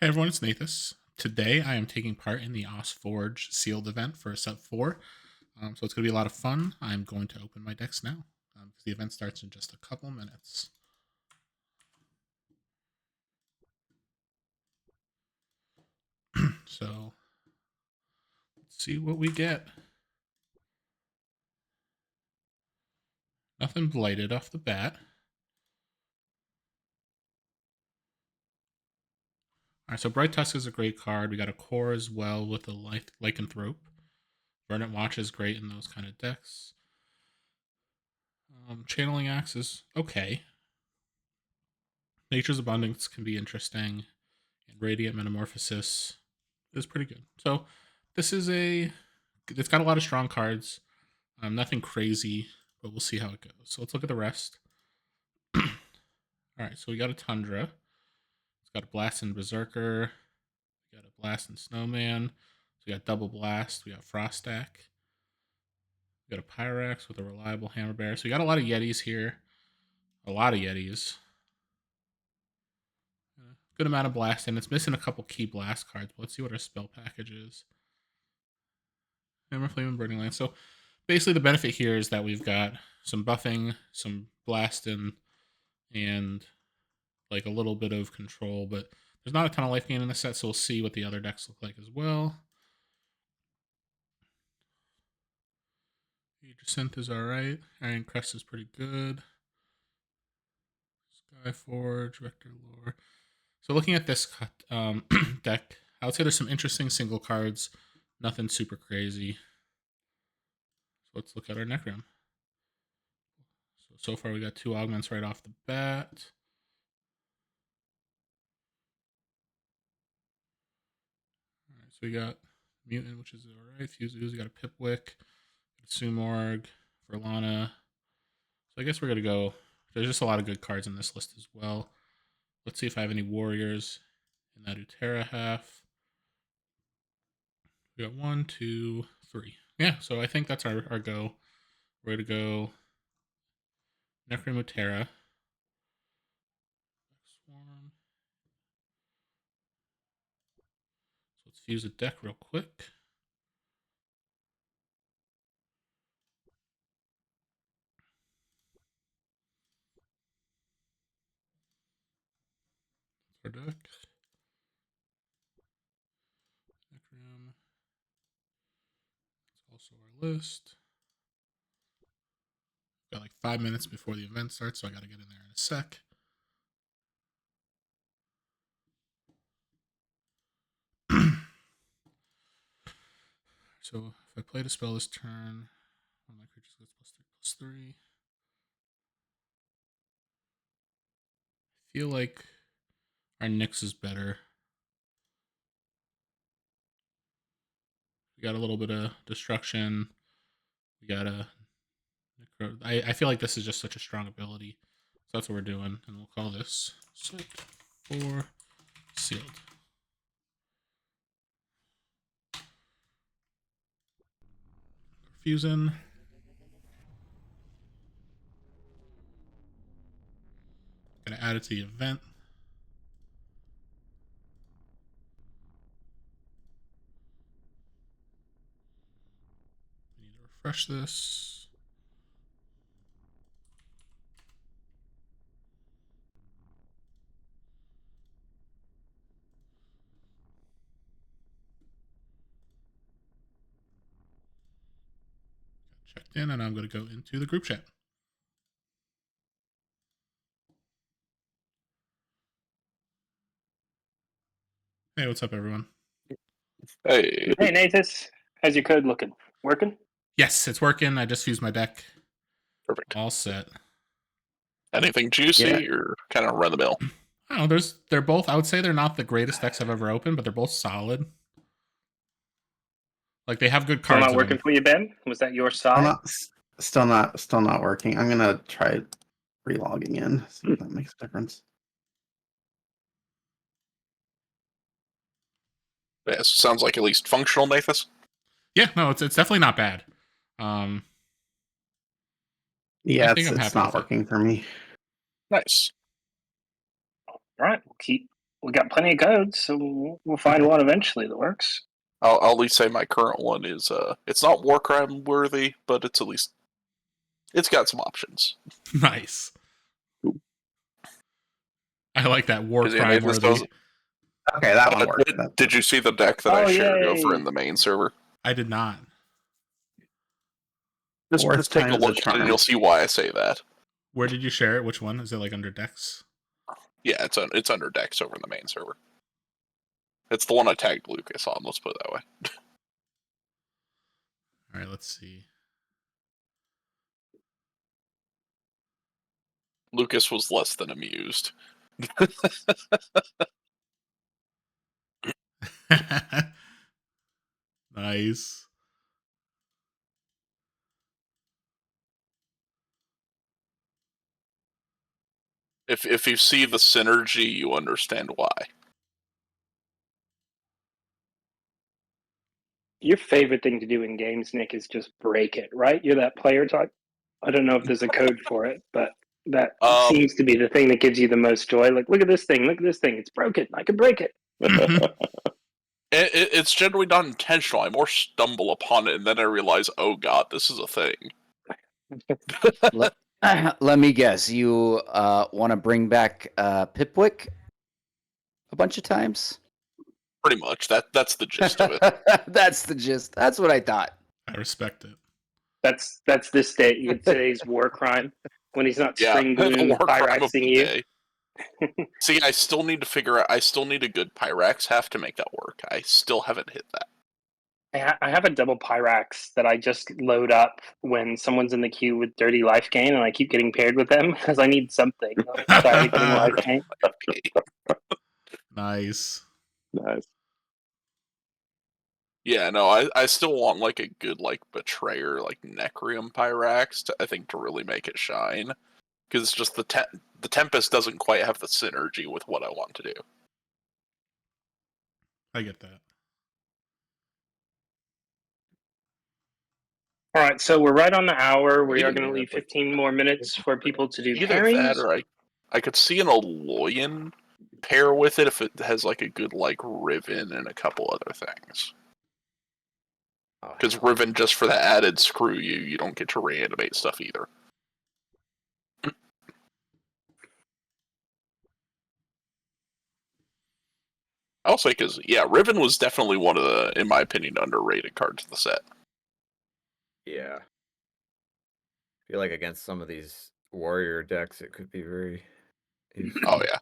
Hey everyone, it's Nathas. Today I am taking part in the AusForge sealed event for set 4. So it's going to be a lot of fun. I'm going to open my decks now because the event starts in just a couple minutes. So let's see what we get. Nothing blighted off the bat. Alright, so Bright Tusk is a great card. We got a core as well with a Lycanthrope. Verdant Watch is great in those kind of decks. Channeling Axe is okay. Nature's Abundance can be interesting. And Radiant Metamorphosis is pretty good. So this is it's got a lot of strong cards. Nothing crazy, but we'll see how it goes. So let's look at the rest. All right, so we got a Tundra. It's got a Blast and Berserker. We got a Blast and Snowman. So we got Double Blast. We got Frost Stack. We got a Pyrax with a reliable Hammer Bear. So we got a lot of Yetis here. A lot of Yetis. Good amount of blast, and it's missing a couple key blast cards. But let's see what our spell package is. Hammer, Flame, and Burning Lance. So basically the benefit here is that we've got some buffing, some blasting, and like a little bit of control, but there's not a ton of life gain in the set, so we'll see what the other decks look like as well. Descent is alright. Iron Crest is pretty good. SkyForge, Vector Lore. So looking at this deck, I would say there's some interesting single cards. Nothing super crazy. So let's look at our Necrom. So far we got 2 augments right off the bat. Alright, so we got Mutant, which is alright. Fuse Ooze, we got a Pipwick, a Sumorg, Verlana. So I guess we're gonna go. There's just a lot of good cards in this list as well. Let's see if I have any Warriors in that Utera half. We got 1, 2, 3. Yeah, so I think that's our go. We're gonna go Necrom Utera. Swarm. So let's fuse a deck real quick. Our deck. Necrom. That's also our list. Got like 5 minutes before the event starts, so I gotta get in there in a sec. So if I play to spell this turn, one of my creatures gets +3/+3. I feel like our Nyx is better. We got a little bit of destruction. We got a Necro. I feel like this is just such a strong ability. So that's what we're doing. And we'll call this set 4 sealed. Fusing. Gonna add it to the event. We need to refresh this. Checked in, and I'm going to go into the group chat. Hey, what's up, everyone? Hey. Hey, Nathas. How's your code looking? Working? Yes, it's working. I just fused my deck. Perfect. All set. Anything juicy or kind of run the mill? I don't know. They're both. I would say they're not the greatest decks I've ever opened, but they're both solid. Like they have good Still cards. not working for you, Ben? Was that your side? Still not working. I'm gonna try re-logging in. See if that makes a difference. Yeah, sounds like at least functional, Nathas. Yeah, no, it's definitely not bad. Yeah, think I'm it's happy not with it. working for me. Nice. All right, we'll keep we got plenty of codes, so we'll find one eventually that works. I'll at least say my current one is it's not war crime worthy, but it's at least it's got some options. Nice. I like that war 'Cause, yeah, crime this worthy. doesn't- Okay, that one worked. Did you see the deck that I Oh, shared yay. over in the main server? I did not. Just take a time's a look at it charm. and you'll see why I say that. Where did you share it? Which one? Is it like under decks? Yeah, it's under decks over in the main server. It's the one I tagged Lucas on, let's put it that way. All right, let's see. Lucas was less than amused. Nice. If you see the synergy, you understand why. Your favorite thing to do in games, Nick, is just break it, right? You're that player type. I don't know if there's a code for it, but that seems to be the thing that gives you the most joy. Like, look at this thing, it's broken. I can break it. It's generally not intentional. I more stumble upon it and then I realize, oh god, this is a thing. Let me guess. You want to bring back Pipwick a bunch of times? Pretty much. That's the gist of it. That's the gist. That's what I thought. I respect it. That's this day. Today's war crime when he's not Yeah, spring the gloom war crime of Pyraxing the you. day. See, I still need to figure out. I still need a good Pyrax half to make that work. I still haven't hit that. I have a double Pyrax that I just load up when someone's in the queue with dirty life gain, and I keep getting paired with them because I need something. I'm tired of getting life gain. Nice. Nice. Yeah, no, I still want like a good like betrayer like Necrium Pyrax to, I think, to really make it shine. Because it's just the Tempest doesn't quite have the synergy with what I want to do. I get that. All right, so we're right on the hour. We are Either going to leave 15 more minutes for people to do Either pairings. that or I could see an Aloyan pair with it if it has like a good like Riven and a couple other things. Because Riven, just for the added screw you don't get to reanimate stuff either. I'll say because, yeah, Riven was definitely one of the, in my opinion, underrated cards of the set. Yeah. I feel like against some of these warrior decks, it could be very useful. Oh, yeah.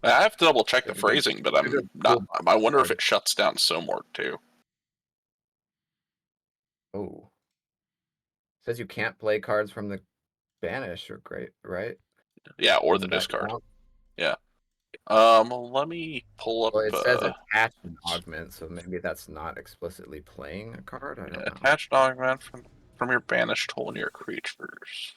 I have to double check the phrasing, but I'm not. I wonder if it shuts down Somorg too. Oh. Says you can't play cards from the banish or great, right? Yeah, or the Doesn't that discard. count? Yeah. Let me pull up. Well, it says attached and augment, so maybe that's not explicitly playing a card. I don't know. Attached augment from your banished hole near creatures.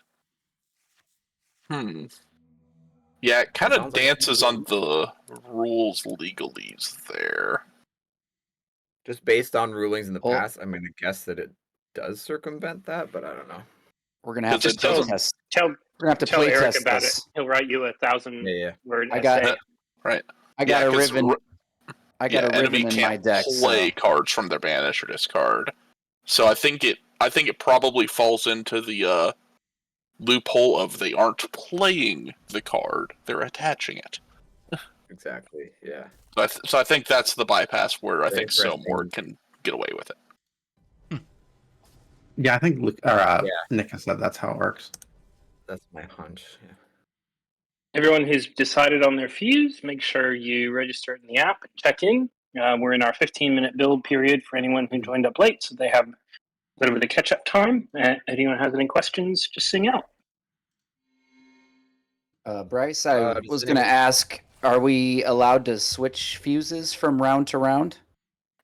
Yeah, it kind of dances on the rules legalese there. Just based on rulings in the past, I'm going to guess that it does circumvent that, but I don't know. We're gonna have to Because it doesn't- test. Tell We're gonna have to tell play Eric test about this. it. He'll write you a 1,000-word I got essay. Right. I got a 'cause Riven. I got a enemy Riven in my can't deck. play So. cards from their banish or discard. So I think it probably falls into the loophole of they aren't playing the card; they're attaching it. Exactly. Yeah. So I think that's the bypass where I Very think Somorg interesting. can get away with it. Yeah, I think Nick has said that's how it works. That's my hunch. Yeah. Everyone who's decided on their fuse, make sure you register it in the app and check in. We're in our 15-minute build period for anyone who joined up late, so they have a little bit of catch-up time. Anyone has any questions, just sing out. Bryce, I does was gonna anyone- ask: are we allowed to switch fuses from round to round?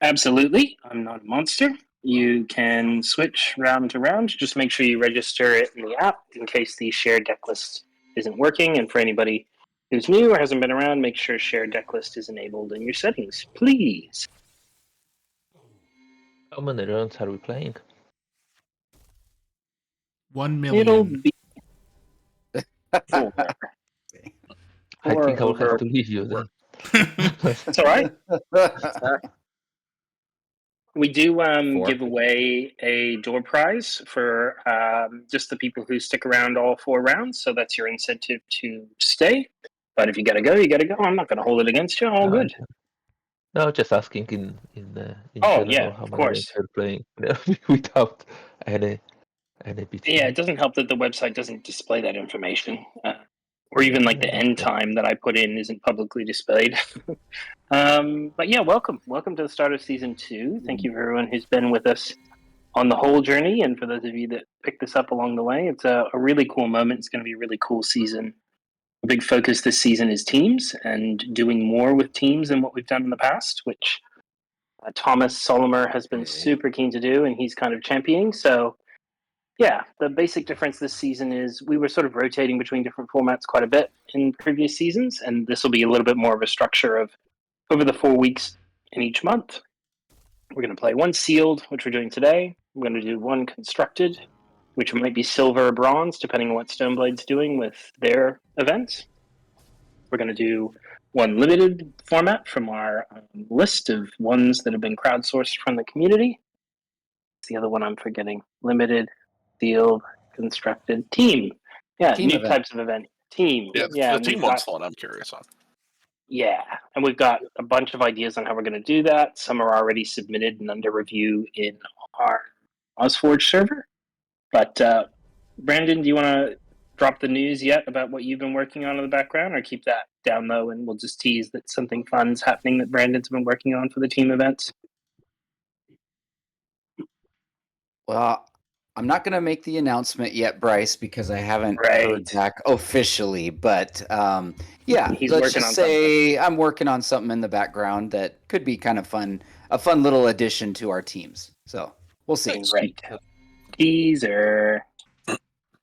Absolutely. I'm not a monster. You can switch round to round. Just make sure you register it in the app in case the shared deck list isn't working. And for anybody who's new or hasn't been around, make sure shared deck list is enabled in your settings, please. How many rounds are we playing? 1 It'll million. be Four. I think I will over- have to leave you then. That's all right. We do Four. give away a door prize for just the people who stick around all 4 rounds. So that's your incentive to stay. But if you gotta go, you gotta go. I'm not gonna hold it against you. All good. No, just asking in Oh, general yeah, how of many games course. you're playing without any bit. Yeah, it doesn't help that the website doesn't display that information. Or even like the end time that I put in isn't publicly displayed. But yeah, welcome to the start of season 2. Thank you for everyone who's been with us on the whole journey, and for those of you that picked this up along the way. It's a really cool moment. It's going to be a really cool season. A big focus this season is teams and doing more with teams than what we've done in the past, which Thomas Solimer has been super keen to do, and he's kind of championing. So yeah, the basic difference this season is we were sort of rotating between different formats quite a bit in previous seasons, and this will be a little bit more of a structure of over the 4 weeks in each month. We're going to play 1 sealed, which we're doing today. We're going to do 1 constructed, which might be silver or bronze, depending on what Stoneblade's doing with their events. We're going to do 1 limited format from our list of ones that have been crowdsourced from the community. It's the other one I'm forgetting. Limited, sealed, constructed, team. Yeah, Team new event. types of event. Team. Yeah, the and team we've one's got, the one I'm curious on. yeah, and we've got a bunch of ideas on how we're going to do that. Some are already submitted and under review in our AusForge server. But Brandon, do you want to drop the news yet about what you've been working on in the background, or keep that down low and we'll just tease that something fun's happening that Brandon's been working on for the team events? Well, I'm not going to make the announcement yet, Bryce, because I haven't heard Right. back officially. But yeah, He's let's working just on say I'm working on something in the background that could be kind of fun, a fun little addition to our teams. So we'll see. Right. Teaser.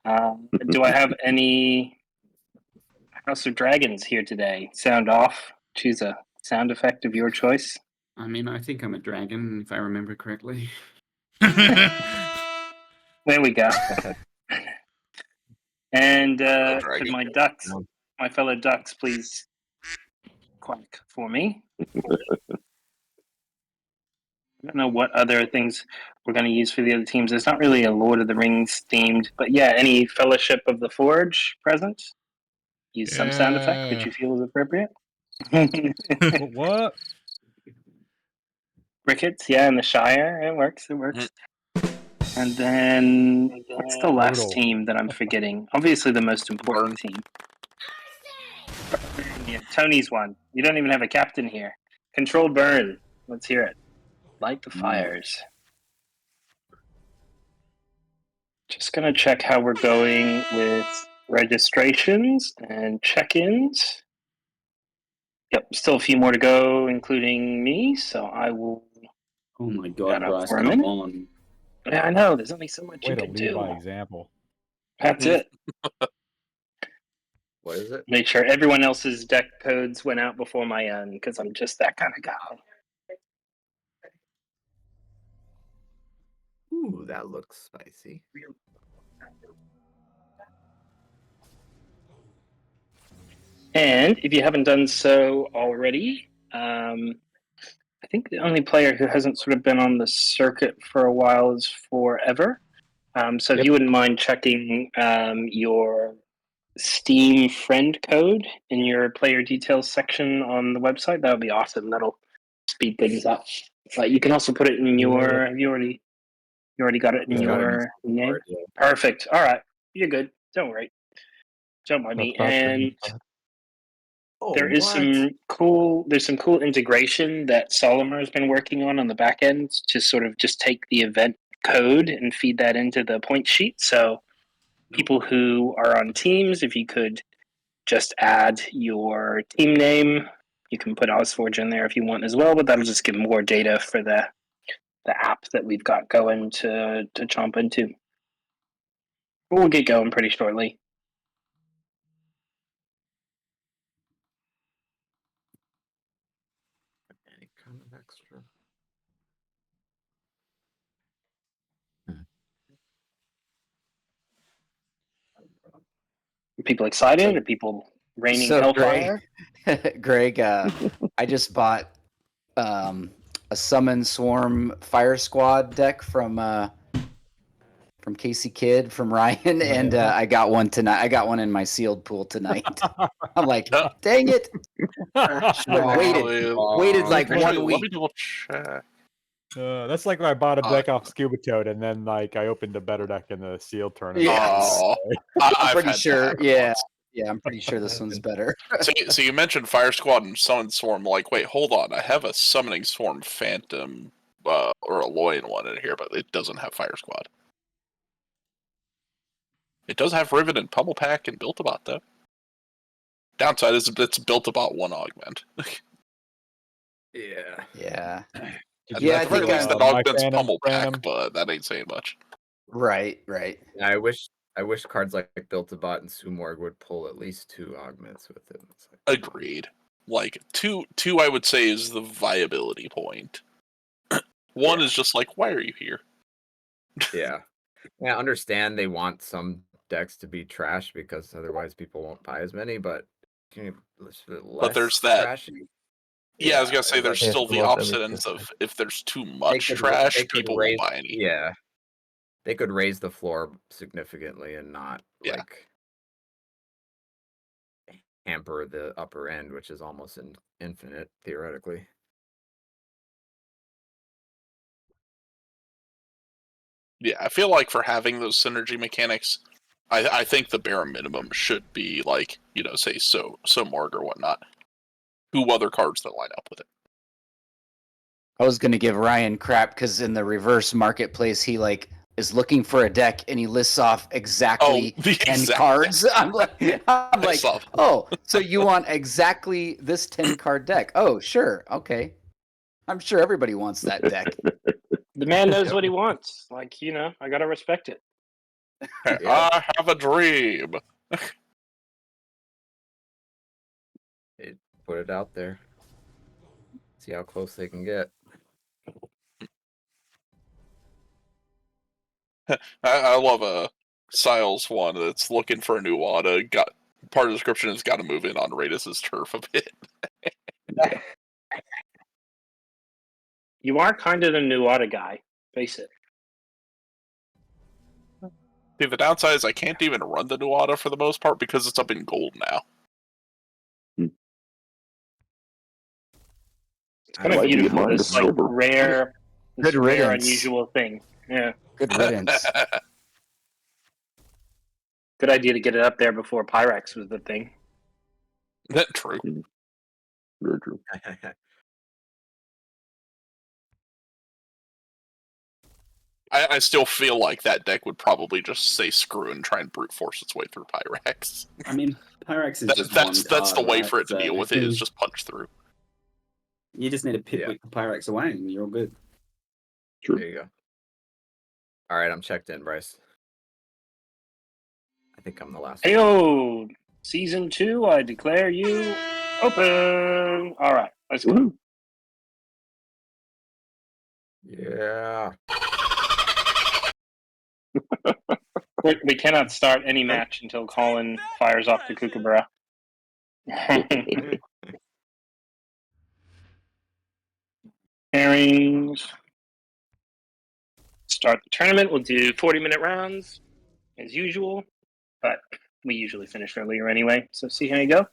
Do I have any House of Dragons here today? Sound off. Choose a sound effect of your choice. I mean, I think I'm a dragon, if I remember correctly. There we go. And Dragon. could my ducks, my fellow ducks, please quack for me? I don't know what other things we're going to use for the other teams. There's not really a Lord of the Rings themed, but yeah, any Fellowship of the Forge present? Use some sound effect which you feel is appropriate. What? Crickets, yeah, in the Shire. It works. It works. And then what's the last Brutal. team that I'm forgetting? Obviously, the most important team. Yeah, Tony's one. You don't even have a captain here. Control burn. Let's hear it. Light the fires. Just gonna check how we're going with registrations and check-ins. Yep, still a few more to go, including me. So I will. Oh my Shut god, up Bryce, for a come minute. on. Yeah, I know. There's only so much Way you to can lead do. by example. That's it. What is it? Make sure everyone else's deck codes went out before my own, because I'm just that kind of guy. Ooh, that looks spicy. And if you haven't done so already, I think the only player who hasn't sort of been on the circuit for a while is Forever. So if you wouldn't mind checking your Steam friend code in your player details section on the website, that would be awesome. That'll speed things up. But you can also put it in your. Have you already got it in Got it in your name? Discord, yeah. Perfect. All right, you're good. Don't worry. Don't mind me. Not bad, And not bad. Oh, there is some cool. There's some cool integration that Solimer has been working on the back end to sort of just take the event code and feed that into the point sheet. So people who are on teams, if you could just add your team name, you can put AusForge in there if you want as well. But that'll just give more data for the app that we've got going to chomp into. But we'll get going pretty shortly. Any kind of extra. People excited? Are people raining So hellfire? Greg, I just bought a Summon Swarm Fire Squad deck from Casey Kidd from Ryan, and I got one tonight. I got one in my sealed pool tonight. I'm like, dang it! Should have waited like Actually, 1 let me week. double check. That's like when I bought a deck Uh, off Scuba Toad, and then like I opened a better deck in the sealed tournament. Yes. Oh, I'm I've pretty had that sure. happen Yeah, once. yeah, I'm pretty sure this one's better. So you mentioned Fire Squad and Summon Swarm. Like, wait, hold on. I have a Summoning Swarm Phantom or a Loyan one in here, but it doesn't have Fire Squad. It does have Rivet and Pummel Pack and Built-A-Bot, though. Downside is it's Built-A-Bot 1 augment. Yeah. Yeah. Did Yeah, I At the very think least, I'm- that my augments Phantom Pummel ran Pack, 'em. but that ain't saying much. Right. I wish cards like Built-A-Bot and Sumorg would pull at least 2 augments with it. It's like, Agreed. Like, two I would say is the viability point. One Yeah. is just like, why are you here? yeah. I understand they want some decks to be trash because otherwise people won't buy as many, but But there's that. Trashy. Yeah, I was gonna say there's Yes, still the most of opposite it ends is of if there's too They much could- trash, they could people raise- won't buy any. Yeah. They could raise the floor significantly and not Yeah. like hamper the upper end, which is almost infinite theoretically. Yeah, I feel like for having those synergy mechanics, I think the bare minimum should be like, say so Morg or whatnot. 2 other cards that line up with it. I was gonna give Ryan crap because in the reverse marketplace, he like is looking for a deck and he lists off exactly the 10 exact cards. I'm like, saw that. oh, so you want exactly this 10 card deck? Oh, sure, okay. I'm sure everybody wants that deck. The man knows Yep. what he wants. Like, I gotta respect it. Yeah. I have a dream. Put it out there. See how close they can get. I love Siles one that's looking for a new Wada. Got part of the description has got to move in on Radis's turf a bit. You are kind of the Nuada guy. Face it. See, the downside is I can't even run the Nuada for the most part because it's up in gold now. It's kind of beautiful. This like rare, Good riddance. unusual thing. Yeah. Good riddance. Good idea to get it up there before Pyrex was the thing. That true. Very true. I still feel like that deck would probably just say screw and try and brute force its way through Pyrex. I mean, Pyrex is just That's the one way card, for it to right? deal So with it is just punch through. You just need to Pitwick the Pyrex away and you're all good. True. There you go. All right, I'm checked in, Bryce. I think I'm the last one. Heyo! Season 2, I declare you open. All right, let's go. Woo. Yeah. We cannot start any match until Colin fires off the Kookaburra. Pairings. Start the tournament. We'll do 40-minute rounds as usual, but we usually finish earlier anyway. So see how you go.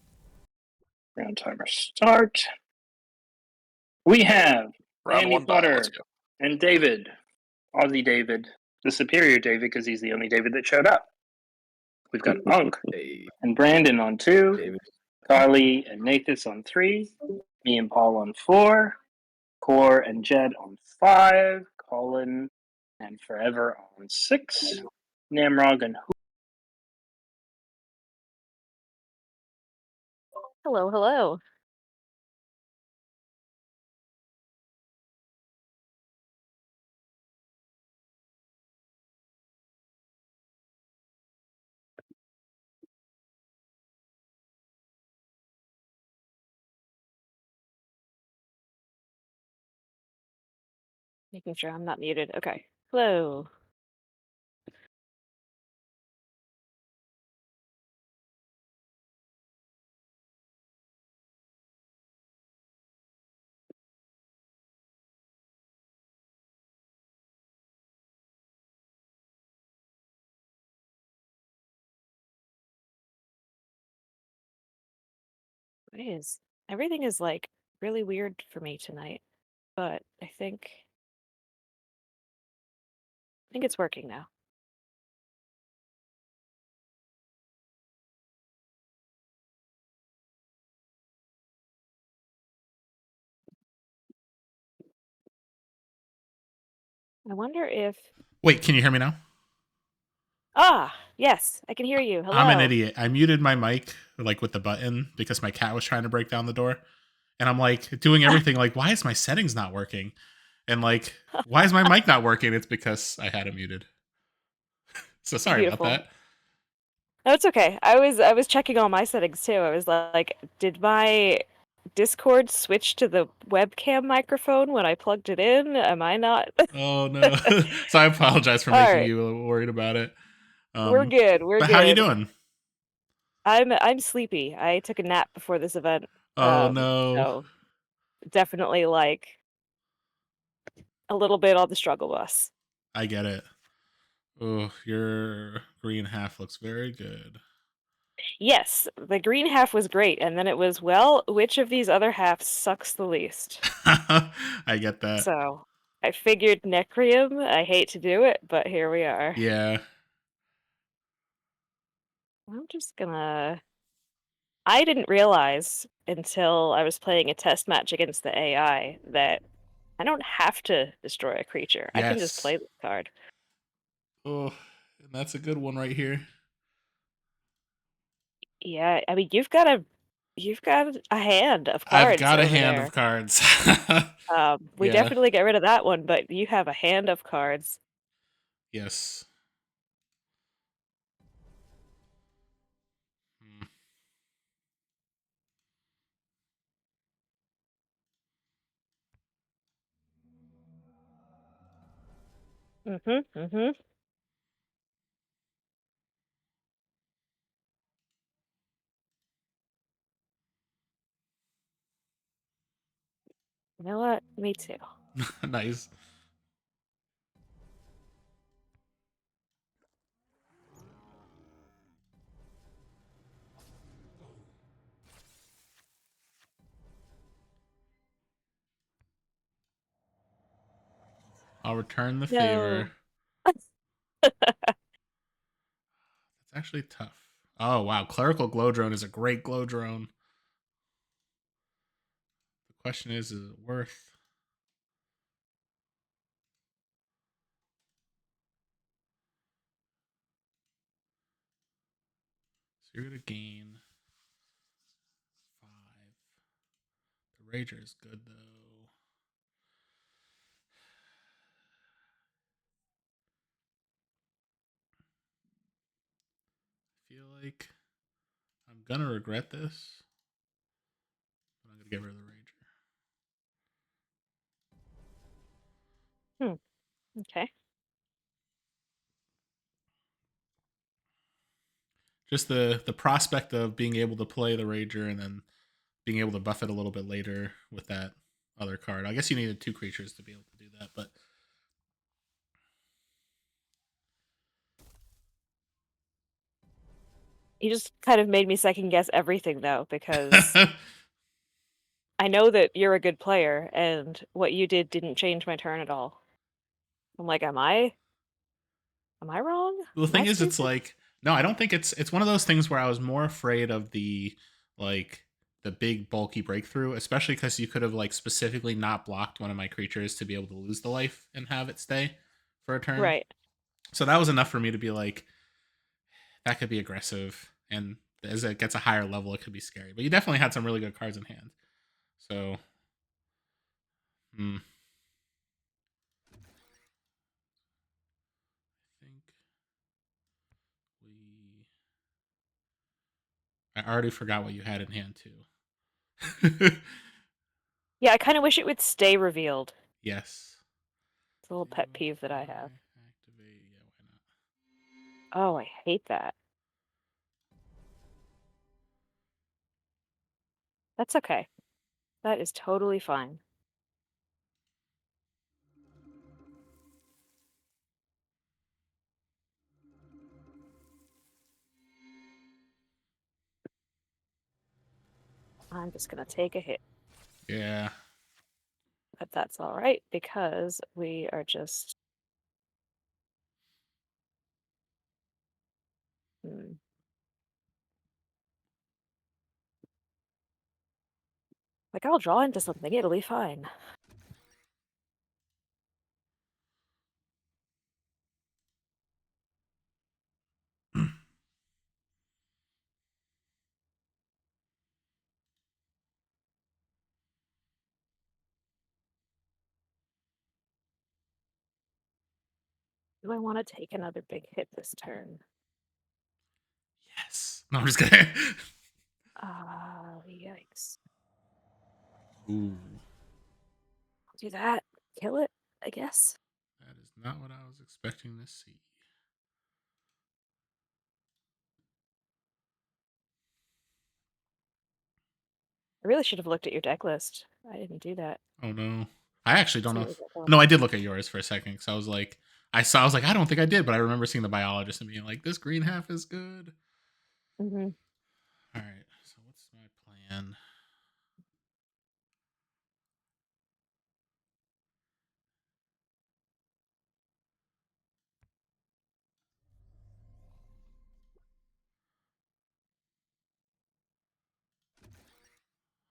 Round timer start. We have Round Andy one done. Potter Let's go. and David, Aussie David, the superior David because he's the only David that showed up. We've got Unk Hey, and Brandon on 2, David. Carly and Nathas on 3, me and Paul on 4, Core and Jed on 5, Colin and Forever on 6, Namrog and Hello, hello. Making sure I'm not muted. Okay. Hello. Everything is like really weird for me tonight, but I think it's working now. I wonder if Wait, can you hear me now? yes, I can hear you. Hello. I'm an idiot. I muted my mic like with the button because my cat was trying to break down the door. And I'm like doing everything like, why is my settings not working? And like, why is my mic not working? It's because I had it muted. So sorry about Beautiful. that. No, it's okay. I was checking all my settings too. I was like, did my Discord switch to the webcam microphone when I plugged it in? Am I not? Oh no. So I apologize for All making right. you a little worried about it. We're good. We're But good. how are you doing? I'm sleepy. I took a nap before this event. Oh no. So definitely like a little bit on the struggle bus. I get it. Oh, your green half looks very good. Yes, the green half was great, and then it was, well, which of these other halves sucks the least? I get that. So I figured Necrium. I hate to do it, but here we are. Yeah. I'm just gonna. I didn't realize until I was playing a test match against the AI that I don't have to destroy a creature. I can just Yes. play this card. Oh, and that's a good one right here. Yeah, I mean you've got a hand of I've cards got a over hand there. of cards. We Yeah. definitely get rid of that one, but you have a hand of cards. Yes. Hmm. Mm-hmm. You know what? Me too. Nice. I'll return the No. favor. It's actually tough. Oh wow, clerical glow drone is a great glow drone. The question is it worth? So you're gonna gain 5. The Rager is good though. I feel like I'm gonna regret this, but I'm gonna get rid of the Rager. Okay. Just the prospect of being able to play the Rager and then being able to buff it a little bit later with that other card. I guess you needed 2 creatures to be able to do that, but You just kind of made me second guess everything though, because I know that you're a good player, and what you did didn't change my turn at all. I'm like, am I wrong? the Am I thing is, it's stupid? like no, I don't think it's one of those things where I was more afraid of like the big bulky breakthrough, especially because you could have like specifically not blocked one of my creatures to be able to lose the life and have it stay for a turn. Right. So that was enough for me to be like, that could be aggressive, and as it gets a higher level, it could be scary. But you definitely had some really good cards in hand. So, I think we. I already forgot what you had in hand too. Yeah, I kind of wish it would stay revealed. Yes. It's a little pet peeve that I have. Activate. Yeah, why not? Oh, I hate that. That's okay. That is totally fine. I'm just gonna take a hit. Yeah. But that's all right because we are just. Like, I'll draw into something, it'll be fine. Do I want to take another big hit this turn? Yes. No, I'm just kidding. Yikes. Ooh. Do that. Kill it, I guess. That is not what I was expecting to see. I really should have looked at your deck list. I didn't do that. Oh no. I actually don't See know. what we got going. No, I did look at yours for a second because I was like, I was like, I don't think I did, but I remember seeing the biologist and being like, this green half is good. Mm-hmm. All right. So what's my plan?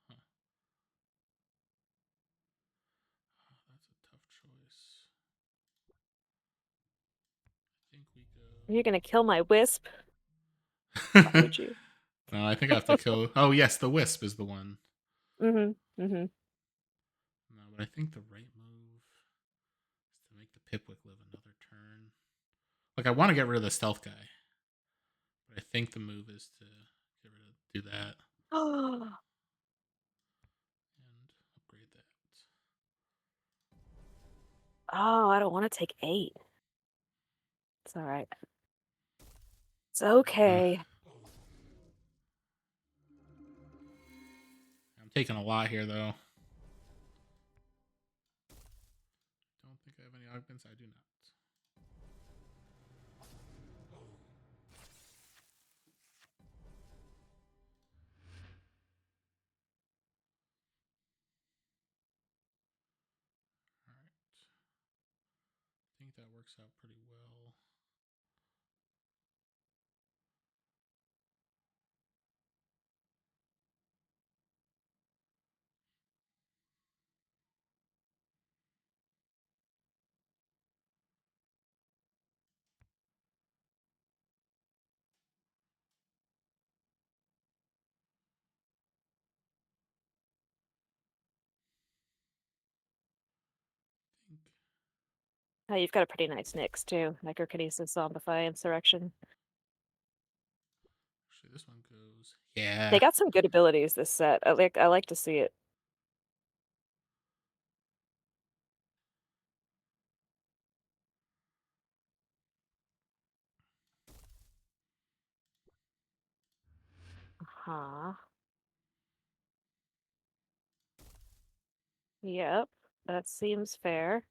Huh. Oh, that's a tough choice. I think we go. You're gonna kill my wisp? Why would you? No, I think I have to kill. Oh yes, the wisp is the one. Mm-hmm. Mm-hmm. No, but I think the right move is to make the Pipwick live another turn. Like I want to get rid of the stealth guy, but I think the move is to do that Oh, and upgrade that. I don't want to take 8. It's all right. It's okay. I'm taking a lot here, though. Don't think I have any augments. I do not. All right. I think that works out pretty well. I think Oh, you've got a pretty nice Nyx too. Microkinesis, Zombify, Insurrection. actually this one goes. Yeah. They got some good abilities this set. I like to see it. Uh-huh. Yep, that seems fair.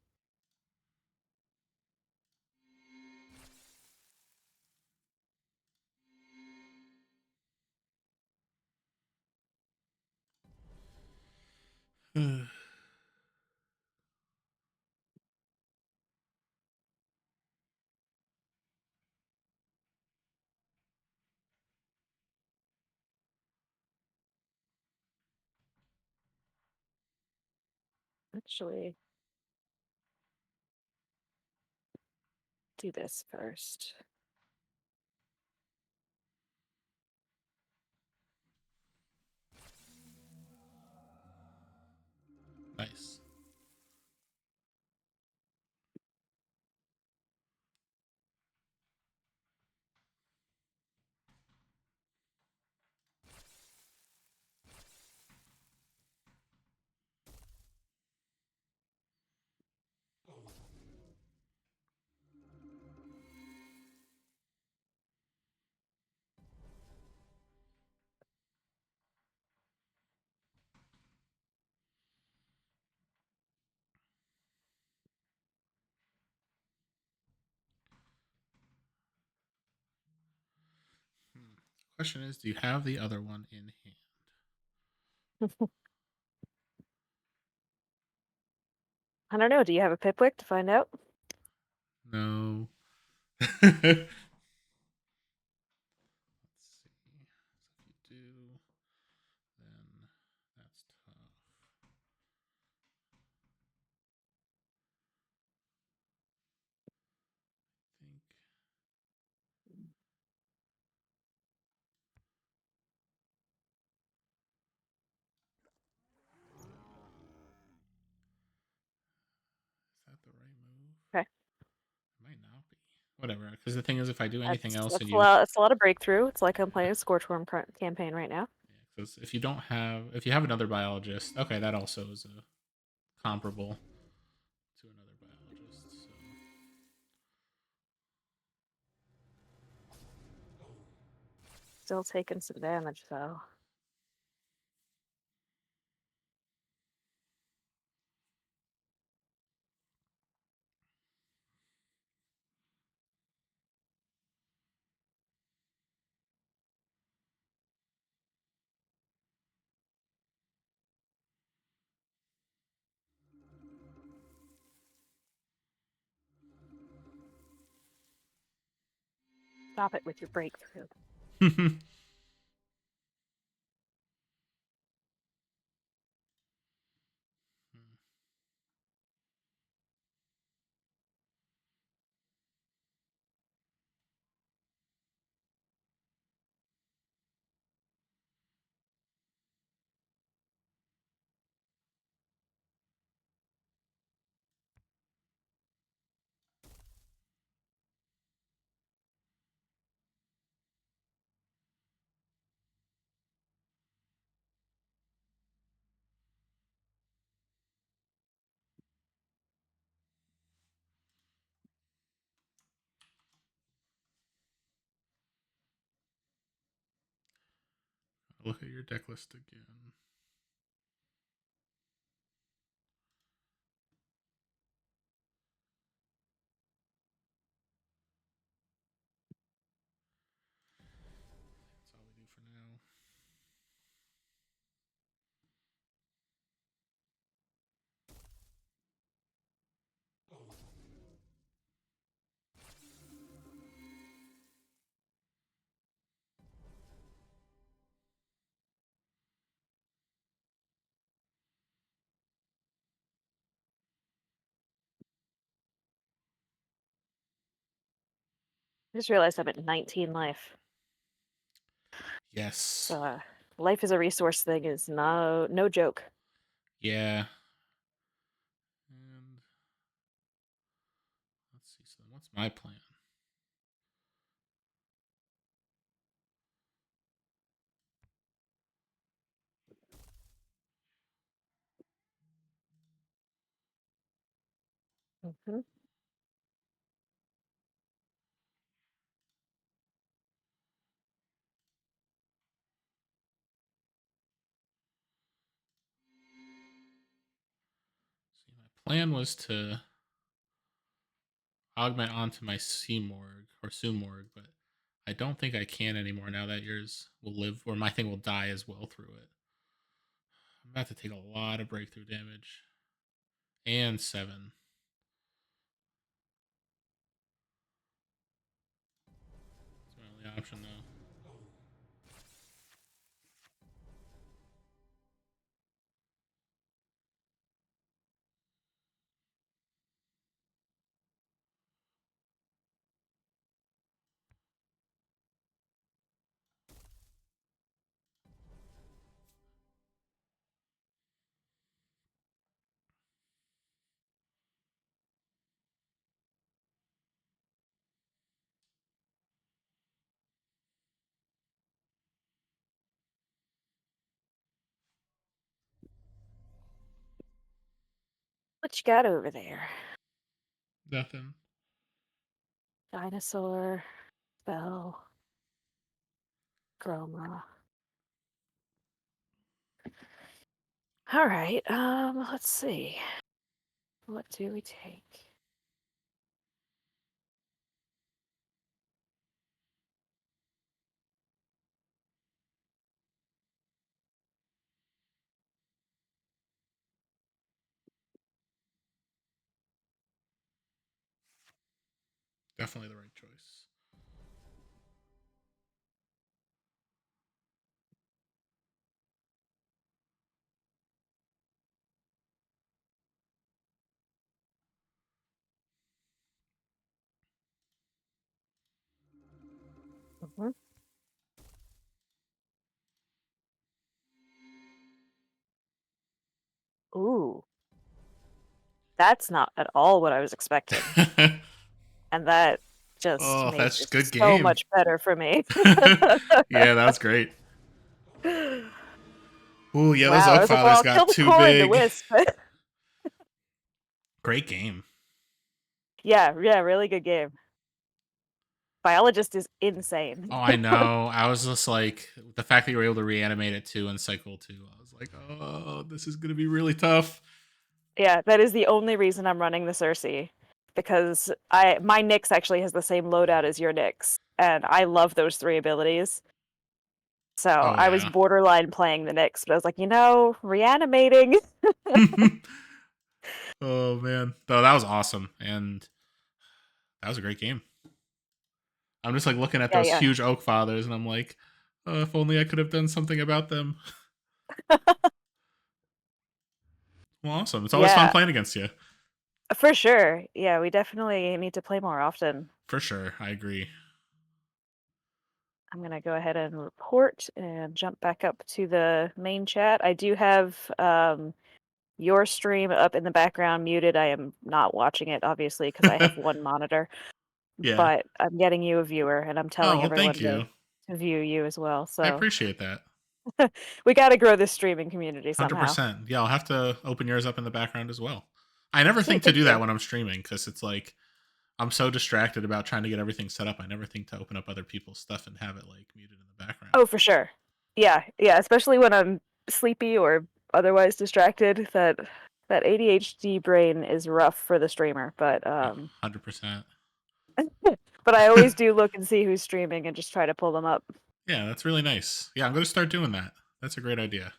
Actually, do this first. Nice. Question is, do you have the other one in hand? I don't know. Do you have a Pipwick to find out? No. Let's see. So if you do, then that's tough. I think. Is that the right move? Okay. It might not be. Whatever. Because the thing is, if I do anything else That's and a you, lot. It's a lot of breakthrough. It's like I'm playing a Scorchworm campaign right now. because if you don't have, if you have another biologist, okay, that also is a comparable to another biologist. So. Still taking some damage though. Stop it with your breakthrough. Look at your deck list again. That's all we do for now. I just realized I'm at 19 life. Yes. So life as a resource thing is no joke. Yeah. And let's see. So what's my plan? Mm-hmm. See, my plan was to augment onto my Seamorg or Sumorg, but I don't think I can anymore now that yours will live, or my thing will die as well through it. I'm about to take a lot of breakthrough damage. And 7. That's my only option, though. What you got over there? Nothing. Dinosaur, spell, chroma. All right. Let's see. What do we take? Definitely the right choice. Mhm. Ooh. That's not at all what I was expecting. And that just Oh, made that's this good so game. much better for me. Yeah, that was great. Ooh, yeah, those Wow, I Oak was like, well, Fathers I'll kill got the too core and the big. wisp. Great game. Yeah, really good game. Biologist is insane. Oh, I know. I was just like, the fact that you were able to reanimate it too in cycle 2, I was like, oh, this is going to be really tough. Yeah, that is the only reason I'm running the Cersei, because my Nyx actually has the same loadout as your Nyx, and I love those 3 abilities. So Oh, I was yeah. borderline playing the Nyx, but I was like, reanimating. Oh, man. Though that was awesome, and that was a great game. I'm just like looking at those Yeah. huge Oak Fathers, and I'm like, oh, if only I could have done something about them. Well, awesome. It's always fun Yeah, playing against you. for sure. Yeah, we definitely need to play more often. For sure. I agree. I'm going to go ahead and report and jump back up to the main chat. I do have your stream up in the background muted. I am not watching it, obviously, because I have one monitor. Yeah. But I'm getting you a viewer, and I'm telling Oh, well, everyone thank you. to view you as well. I So appreciate that. we got to grow this streaming community somehow. 100%. Yeah, I'll have to open yours up in the background as well. I never Sweet, think to thank do you. that when I'm streaming because it's like I'm so distracted about trying to get everything set up. I never think to open up other people's stuff and have it like muted in the background. Oh, for sure. Yeah, especially when I'm sleepy or otherwise distracted. That ADHD brain is rough for the streamer, but 100%. but I always do look and see who's streaming and just try to pull them up. Yeah, that's really nice. Yeah, I'm going to start doing that. That's a great idea.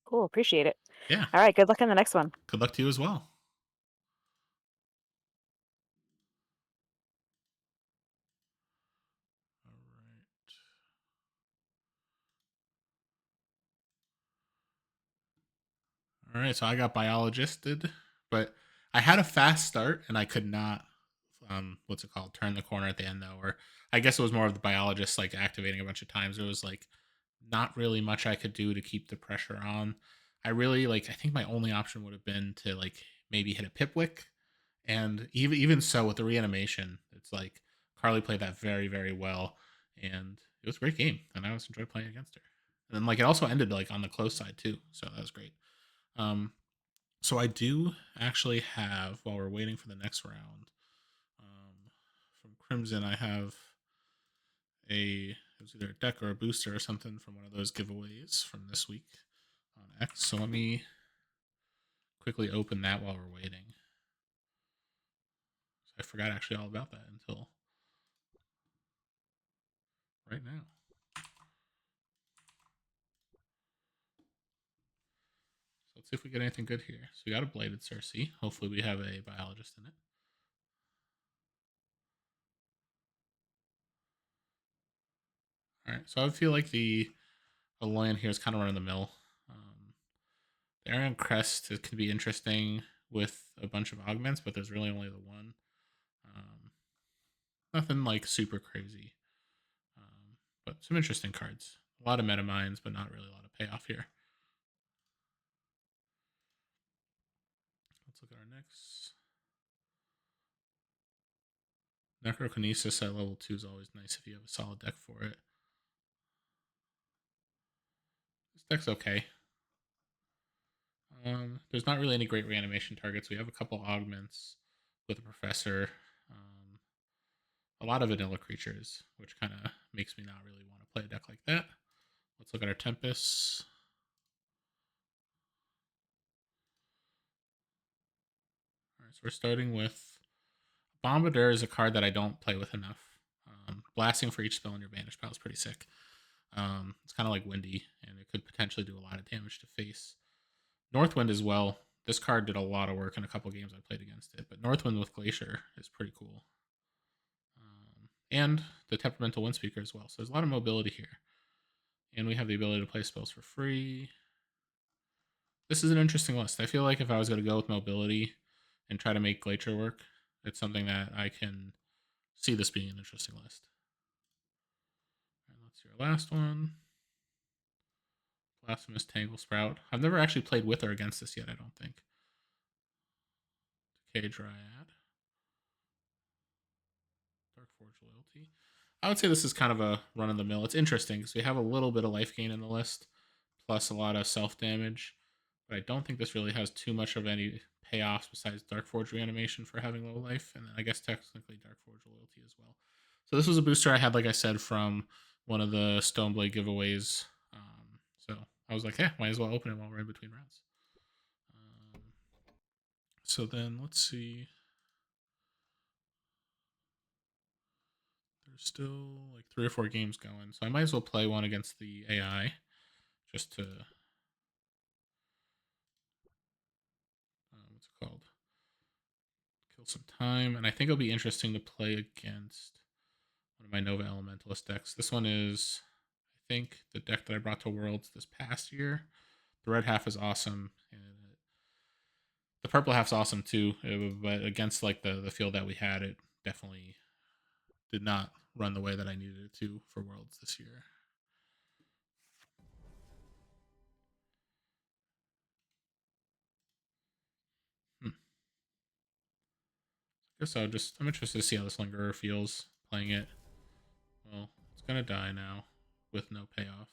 Cool, appreciate it. Yeah. All right, good luck in the next one. Good luck to you as well. All right, so I got biologisted, but I had a fast start and I could not, what's it called, turn the corner at the end though. Or I guess it was more of the biologist like activating a bunch of times. It was like not really much I could do to keep the pressure on. I really I think my only option would have been to like maybe hit a Pipwick, and even so with the reanimation, it's like Carly played that very very well, and it was a great game, and I always enjoyed playing against her. And then like it also ended like on the close side too, so that was great. So I do actually have, while we're waiting for the next round, from Crimson, I have it was either a deck or a booster or something from one of those giveaways from this week on X. So let me quickly open that while we're waiting. I forgot actually all about that until right now. So let's see if we get anything good here. So we got a Bladed Cersei. Hopefully we have a biologist in it. All right, so I feel like the Aloyan here is kind of run of the mill. The Arian Crest can be interesting with a bunch of augments, but there's really only the one. Nothing like super crazy, but some interesting cards. A lot of meta mines, but not really a lot of payoff here. Let's look at our next. Necrokinesis at level 2 is always nice if you have a solid deck for it. This deck's okay. There's not really any great reanimation targets. We have a couple augments with a professor. A lot of vanilla creatures, which kind of makes me not really want to play a deck like that. Let's look at our Tempest. All right, so we're starting with Bombardier is a card that I don't play with enough. Blasting for each spell in your banish pile is pretty sick. It's kind of like Windy, and it could potentially do a lot of damage to face. Northwind as well. This card did a lot of work in a couple games I played against it, but Northwind with Glacier is pretty cool. and the Temperamental Windspeaker as well. So there's a lot of mobility here. And we have the ability to play spells for free. This is an interesting list. I feel like if I was going to go with mobility and try to make Glacier work, it's something that I can see this being an interesting list. All right, let's see our last one. Blasphemous Tangle Sprout. I've never actually played with or against this yet, I don't think. Decay Dryad. Darkforge Loyalty. I would say this is kind of a run-of-the-mill. It's interesting because we have a little bit of life gain in the list, plus a lot of self-damage. But I don't think this really has too much of any payoffs besides Darkforge Reanimation for having low life, and then I guess technically Darkforge Loyalty as well. So this was a booster I had, like I said, from one of the Stoneblade giveaways. So I was like, hey, might as well open it while we're in between rounds. So then let's see. There's still like 3 or 4 games going, so I might as well play one against the AI just to what's it called? Kill some time. And I think it'll be interesting to play against one of my Nova Elementalist decks. This one is, I think, the deck that I brought to Worlds this past year. The red half is awesome, and the purple half's awesome too. But against like the field that we had, it definitely did not run the way that I needed it to for Worlds this year. I guess I'm interested to see how this Lingerer feels playing it. Well, it's gonna die now with no payoff.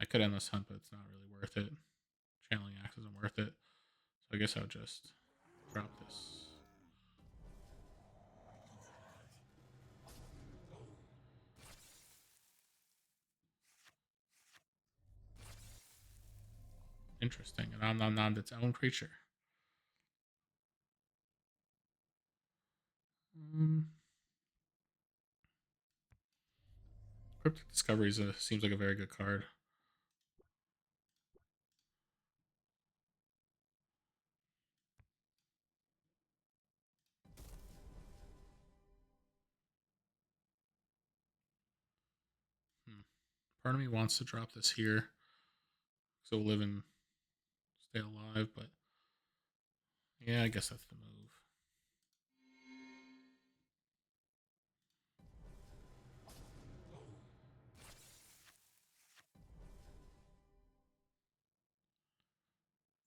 I could end this hunt, but it's not really worth it. Channeling Axe isn't worth it. So I guess I'll just drop this. Interesting. And I'm its own creature. Cryptic Discovery seems like a very good card. Part of me wants to drop this here, so live and stay alive, but yeah, I guess that's the move.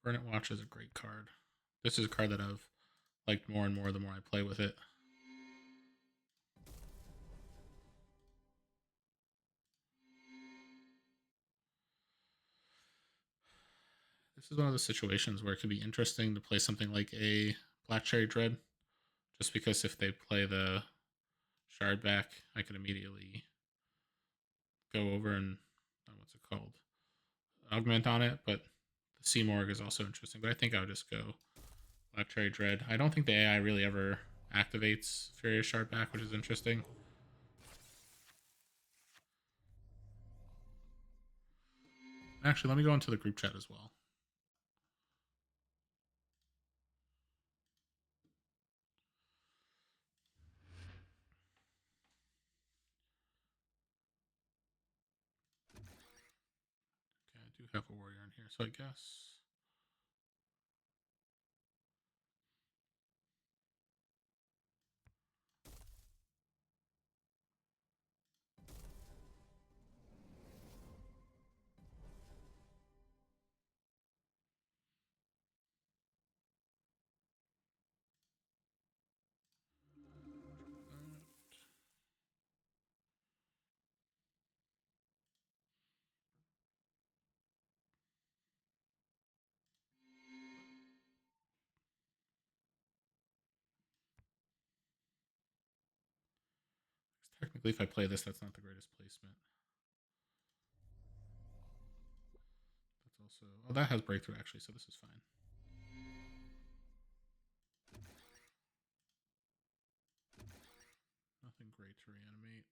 Burnet Watch is a great card. This is a card that I've liked more and more the more I play with it. This is one of the situations where it could be interesting to play something like a Black Cherry Dread, just because if they play the Shard back, I could immediately go over and what's it called, augment on it. But the Sea Morgue is also interesting, but I think I would just go Black Cherry Dread. I don't think the AI really ever activates Furious Shard back, which is interesting. Actually, let me go into the group chat as well. Okay, I do have a warrior in here, so I guess. Technically, if I play this, that's not the greatest placement. That's also... Oh, that has breakthrough, actually, so this is fine. Nothing great to reanimate.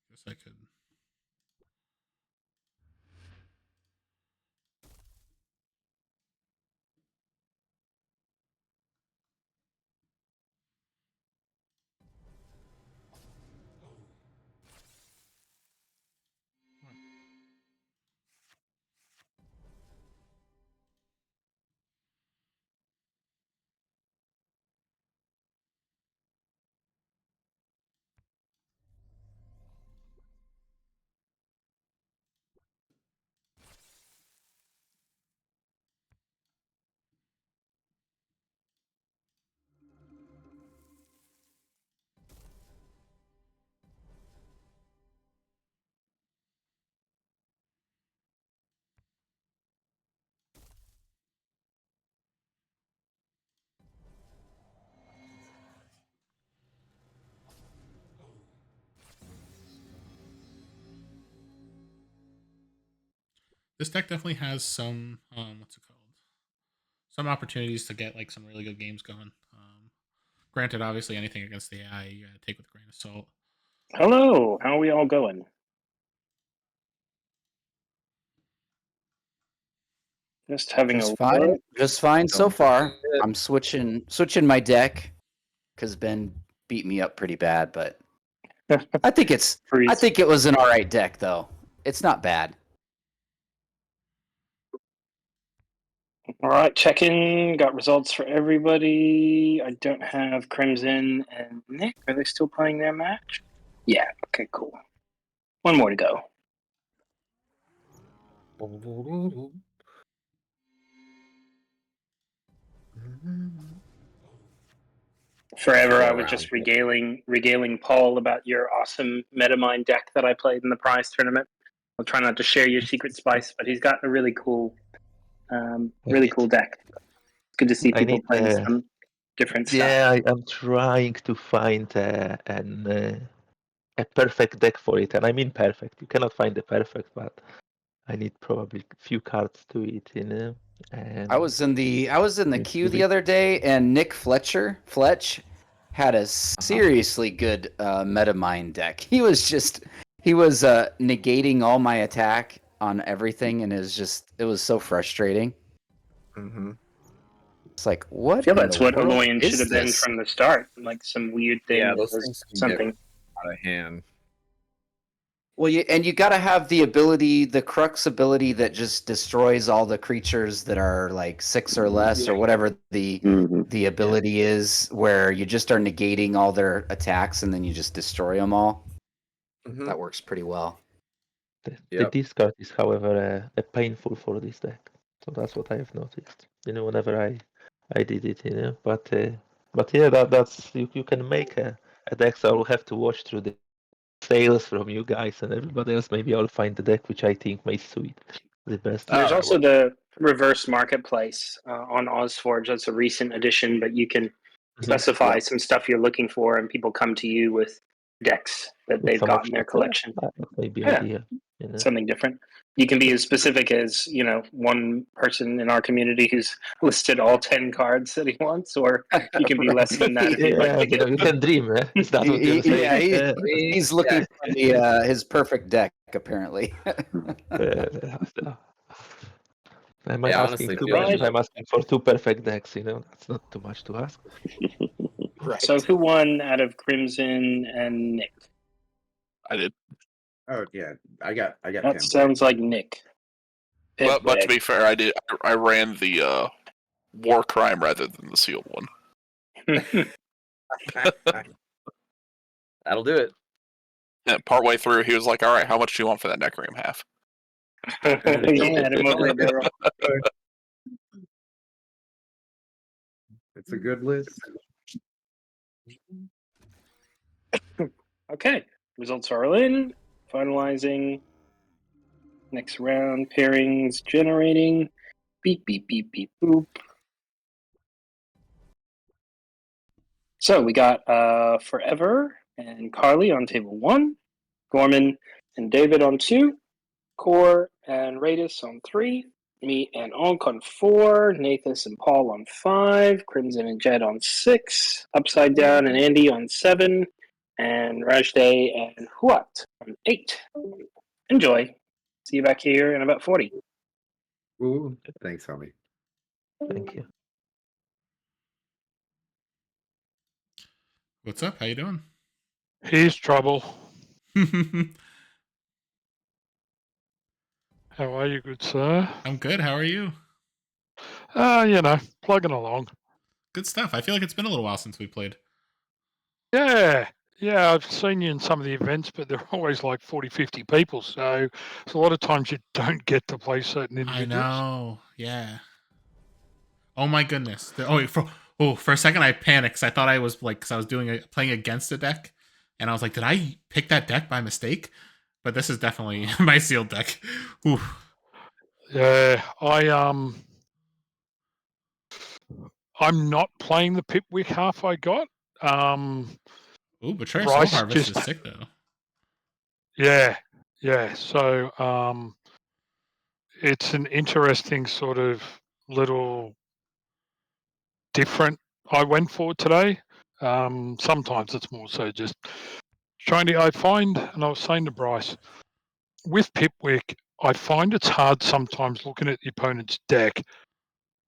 Guess I could... this deck definitely has some what's it called? Some opportunities to get like some really good games going. Granted, obviously, anything against the AI you gotta take with a grain of salt. Hello, how are we all going? Just having Just a fine. look. Just fine so Going far. pretty good. I'm switching my deck because Ben beat me up pretty bad, but I think it was an all right deck though. It's not bad. All right, check-in. Got results for everybody. I don't have Crimson and Nick. Are they still playing their match? Yeah. Okay, cool. One more to go. Forever, I was just regaling Paul about your awesome Metamind deck that I played in the prize tournament. I'll try not to share your secret spice, but he's got a really cool deck. It's good to see I people need, playing some different stuff. yeah, I'm trying to find a perfect deck for it, and I mean perfect. You cannot find the perfect, but I need probably a few cards to it, you know. And I was in the queue the maybe- other day, and Nick Fletch had a seriously good Metamind deck. He was negating all my attack on everything, and it was so frustrating. Mm-hmm. It's like, what? I feel in that's the what world Aloyan is should have been this? from the start. Like some weird thing Yeah, that those was things can something. get out of hand. Well, you got to have the ability, the Crux ability that just destroys all the creatures that are like 6 or less, or whatever the ability is, where you just are negating all their attacks and then you just destroy them all. Mm-hmm. That works pretty well. The discard is, however, painful for this deck. So that's what I have noticed. You know, whenever I did it, you know. But yeah, that's you can make a deck. So I'll have to watch through the sales from you guys and everybody else. Maybe I'll find the deck which I think may suit the best. There's also the reverse marketplace on AusForge. That's a recent addition, but you can specify some stuff you're looking for, and people come to you with decks that they've Some got in their options, collection. that may be Yeah. idea. You know? Something different. You can be as specific as, one person in our community who's listed all 10 cards that he wants, or you can be less than that if you'd like Yeah, to get. you can dream. Eh? Is that what you're saying? Yeah, he's looking for his perfect deck, apparently. Am I asking too feel much? like- I'm asking for 2 perfect decks. You know, that's not too much to ask. Right. So who won out of Crimson and Nick? I did. Oh yeah, I got. That sounds like Nick. But to be fair, I did. I ran the war crime rather than the sealed one. That'll do it. And partway through, he was like, "All right, how much do you want for that Necroom half?" Yeah, had him over a barrel. It's a good list. Okay, results are in. Finalizing. Next round, pairings generating. Beep, beep, beep, beep, boop. So we got Forever and Carly on table 1, Gorman and David on 2, Core and Radis on 3, me and Onk on 4, Nathas and Paul on 5, Crimson and Jed on 6, Upside Down and Andy on 7, and Rajday and Huat on 8. Enjoy. See you back here in about 40. Ooh, thanks, homie. Thank you. What's up? How you doing? Here's trouble. How are you, good sir? I'm good. How are you? Plugging along. Good stuff. I feel like it's been a little while since we played. Yeah, I've seen you in some of the events, but they're always like 40, 50 people. So it's a lot of times you don't get to play certain individuals. I know. Yeah. Oh my goodness. For a second I panicked because I thought I was because I was playing against a deck, and I was like, did I pick that deck by mistake? But this is definitely my sealed deck. Ooh. Yeah, I'm not playing the Pipwick half I got. Ooh, Betrayer's Soul Bryce Harvest just is sick though. Yeah. So it's an interesting sort of little different I went for today. Sometimes it's more so just trying to. I find, and I was saying to Bryce, with Pipwick, I find it's hard sometimes looking at the opponent's deck,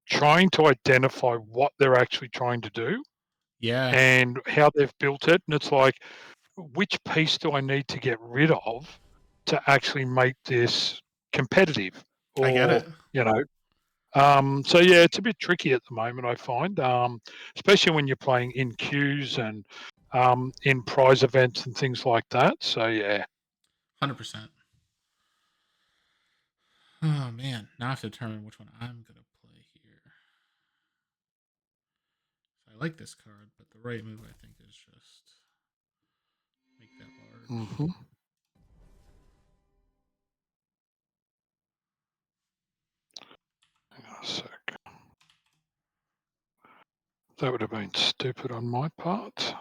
trying to identify what they're actually trying to do Yeah. and how they've built it. And it's like, which piece do I need to get rid of to actually make this competitive? I get Or, it. you know, so yeah, it's a bit tricky at the moment, I find, especially when you're playing in queues and in prize events and things like that. So yeah, 100%. Oh man, now I have to determine which one I'm gonna play here. I like this card, but the right move I think is just make that large. Mm-hmm. Hang on a sec. That would have been stupid on my part.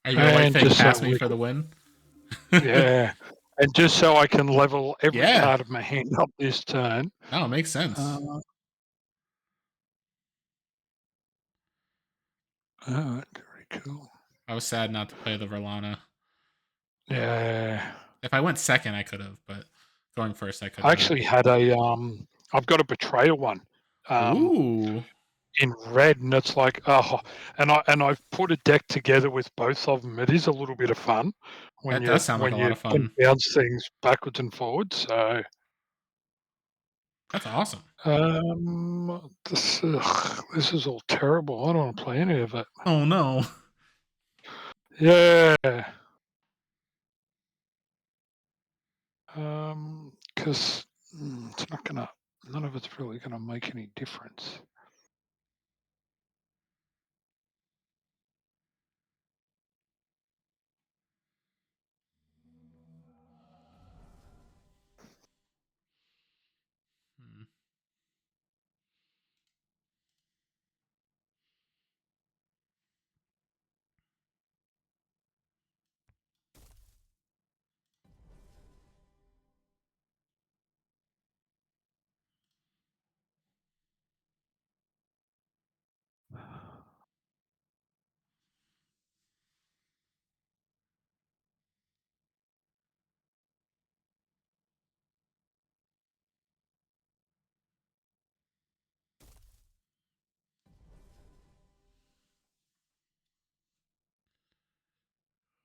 Are you gonna like And think just past so me we for the win? yeah, and just so I can level every Yeah. card of my hand up this turn. No, it makes sense. All right, very cool. I was sad not to play the Verlana. Yeah. If I went second, I could have, but going first, I could I not. actually had a I've got a betrayal one. Ooh. In red, and it's like, oh, and I've put a deck together with both of them. It is a little bit of fun when That does sound like a lot you of can fun. bounce things backwards and forwards. So That's awesome. this is all terrible. I don't want to play any of it. Oh no. Yeah. Because it's not gonna. None of it's really gonna make any difference.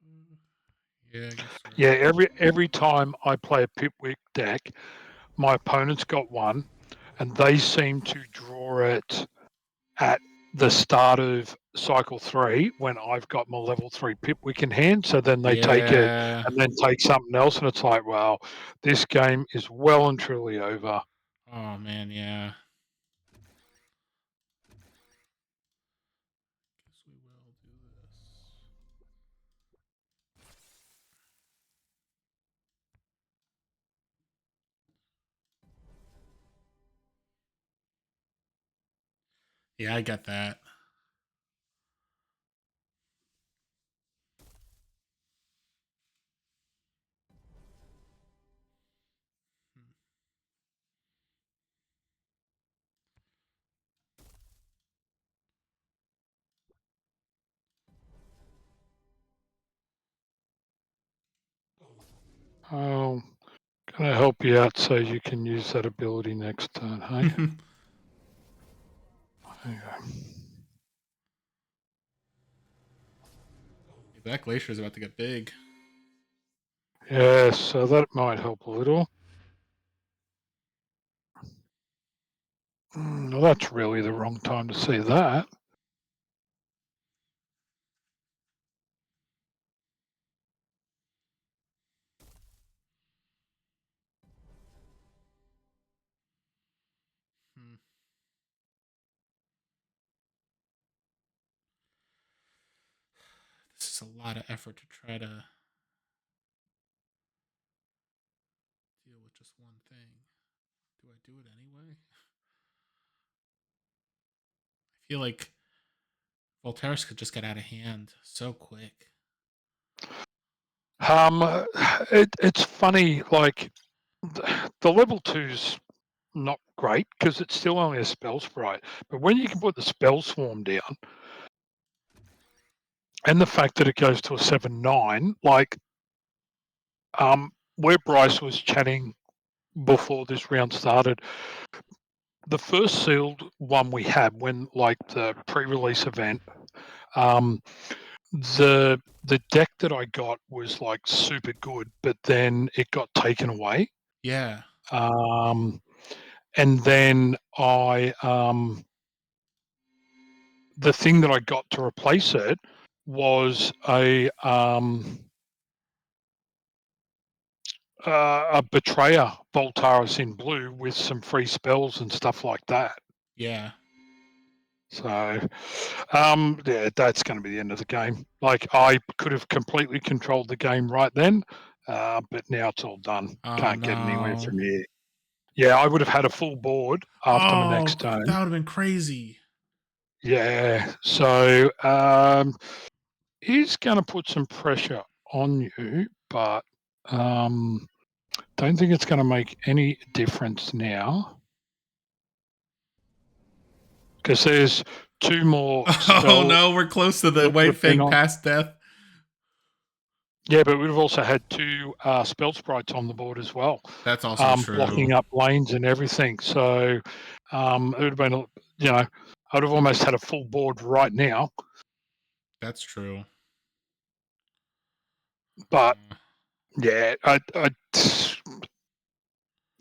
Hmm. Yeah, I guess so. Yeah, every time I play a Pipwick deck, my opponent's got one, and they seem to draw it at the start of cycle 3 when I've got my level 3 Pipwick in hand. So then they take it Yeah. and then take something else, and it's like, wow, this game is well and truly over. Oh man, yeah. Guess we will do this. Yeah, I get that. Oh, gonna help you out so you can use that ability next turn, hey? There you go. That glacier is about to get big. Yeah, so that might help a little. Well, that's really the wrong time to see that. Hmm. This is a lot of effort to try to do it anyway? I feel like Voltaris could just get out of hand so quick. It's funny, like the level 2's not great because it's still only a spell sprite. But when you can put the spell swarm down, and the fact that it goes to a 7/9, like where Bryce was chatting before this round started, the first sealed one we had when like the pre-release event, the deck that I got was like super good, but then it got taken away. Yeah. And then the thing that I got to replace it was a Betrayer Voltaris in blue with some free spells and stuff like that. Yeah. So, yeah, that's going to be the end of the game. Like, I could have completely controlled the game right then, but now it's all done. Can't get anywhere from here. Yeah, I would have had a full board after my next turn. That would have been crazy. Yeah, so he's going to put some pressure on you, but don't think it's going to make any difference now. Because there's 2 more spells. Oh no, we're close to the White Fang past death. Yeah, but we've also had 2 spell sprites on the board as well. That's also true. Blocking up lanes and everything. So it would have been, I would have almost had a full board right now. That's true. But yeah,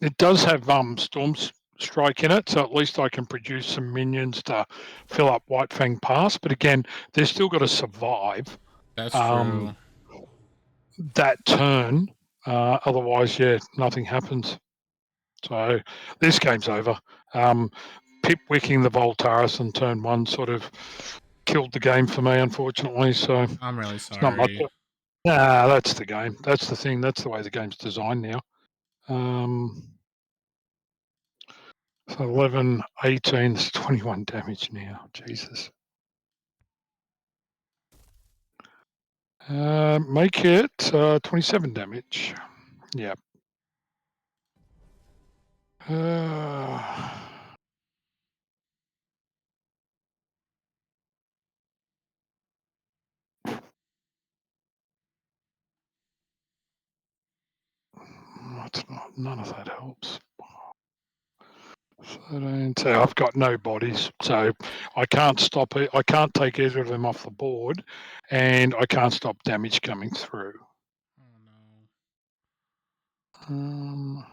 it does have Storm Strike in it, so at least I can produce some minions to fill up White Fang Pass. But again, they're still got to survive. That's true. That turn, otherwise, yeah, nothing happens. So this game's over. Pip wicking the Voltaris on turn 1 sort of killed the game for me, unfortunately. So I'm really sorry. It's not much. Nah, that's the game. That's the thing. That's the way the game's designed now. So 11, 18, it's 21 damage now. Jesus. Make it 27 damage. Yep. None of that helps. So I've got no bodies, so I can't stop it. I can't take either of them off the board, and I can't stop damage coming through. Oh no.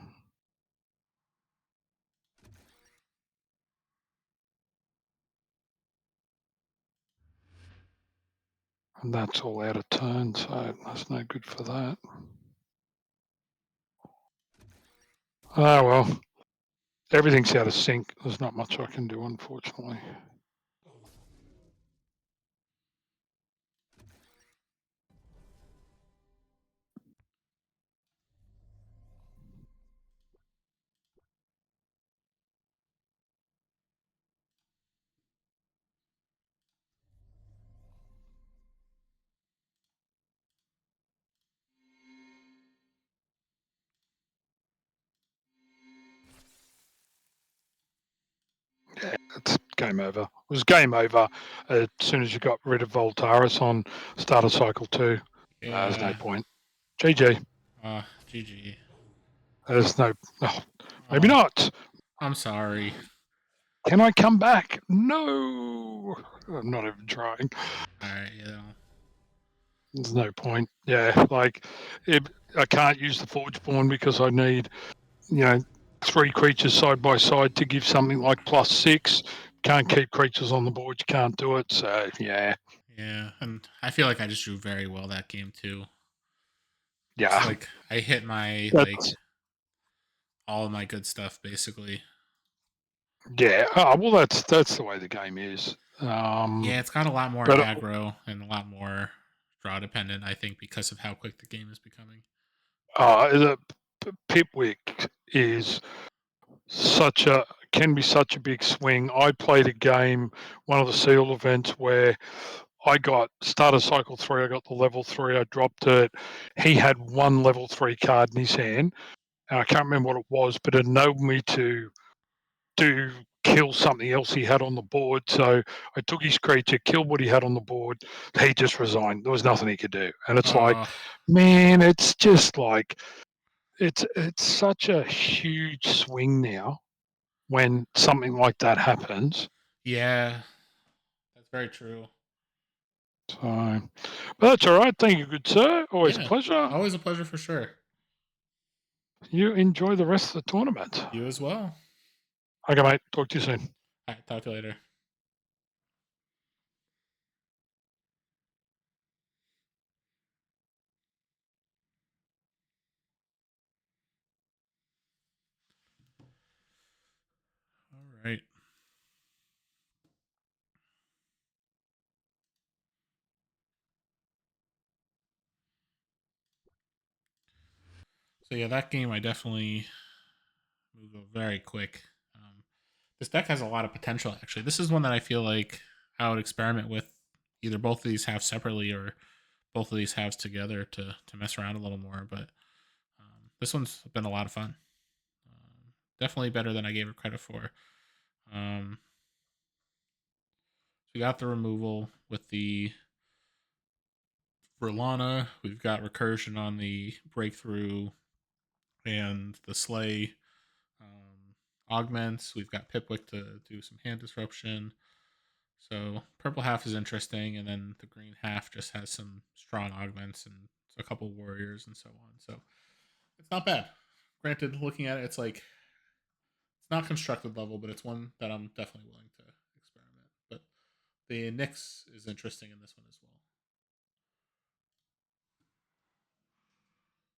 And that's all out of turn, so that's no good for that. Oh well, everything's out of sync. There's not much I can do, unfortunately. Yeah, it's game over. It was game over as soon as you got rid of Voltaris on start of cycle 2. Yeah. There's no point. GG. GG. There's no. Oh, maybe not. I'm sorry. Can I come back? No. I'm not even trying. Alright, yeah. There's no point. Yeah, like I can't use the Forge Born because I need, 3 creatures side by side to give something like +6. Can't keep creatures on the board. You can't do it. So yeah. Yeah, and I feel like I just drew very well that game too. Yeah. It's like I hit my all of my good stuff basically. Yeah. Well, that's the way the game is. Yeah, it's got a lot more aggro and a lot more draw dependent, I think, because of how quick the game is becoming. The Pipwick is can be such a big swing. I played a game, one of the seal events, where I got starter cycle 3. I got the level 3. I dropped it. He had one level 3 card in his hand, and I can't remember what it was, but it enabled me to kill something else he had on the board. So I took his creature, killed what he had on the board. He just resigned. There was nothing he could do, and it's like, man, it's just like it's such a huge swing now when something like that happens. Yeah, that's very true. So, but that's all right. Thank you, good sir. Always a Yeah, pleasure. always a pleasure for sure. You enjoy the rest of the tournament. You as well. Okay, mate. Talk to you soon. All right, talk to you later. All right. So yeah, that game I definitely will go very quick. This deck has a lot of potential. Actually, this is one that I feel like I would experiment with either both of these halves separately or both of these halves together to mess around a little more. But this one's been a lot of fun. Definitely better than I gave it credit for. We got the removal with the Verlana. We've got recursion on the breakthrough and the slay augments. We've got Pipwick to do some hand disruption. So purple half is interesting, and then the green half just has some strong augments and a couple warriors and so on. So it's not bad. Granted, looking at it, it's like it's not constructed level, but it's one that I'm definitely willing to experiment. But the Nyx is interesting in this one as well.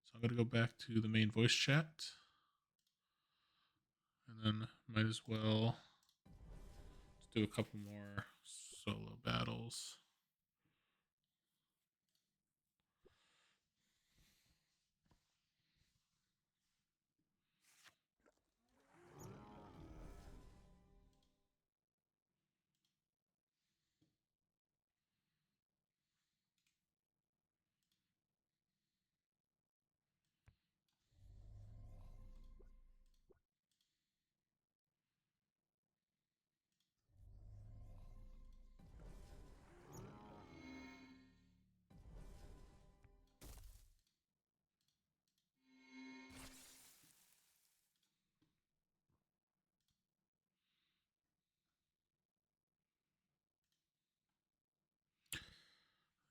So I'm going to go back to the main voice chat. And then might as well let's do a couple more solo battles.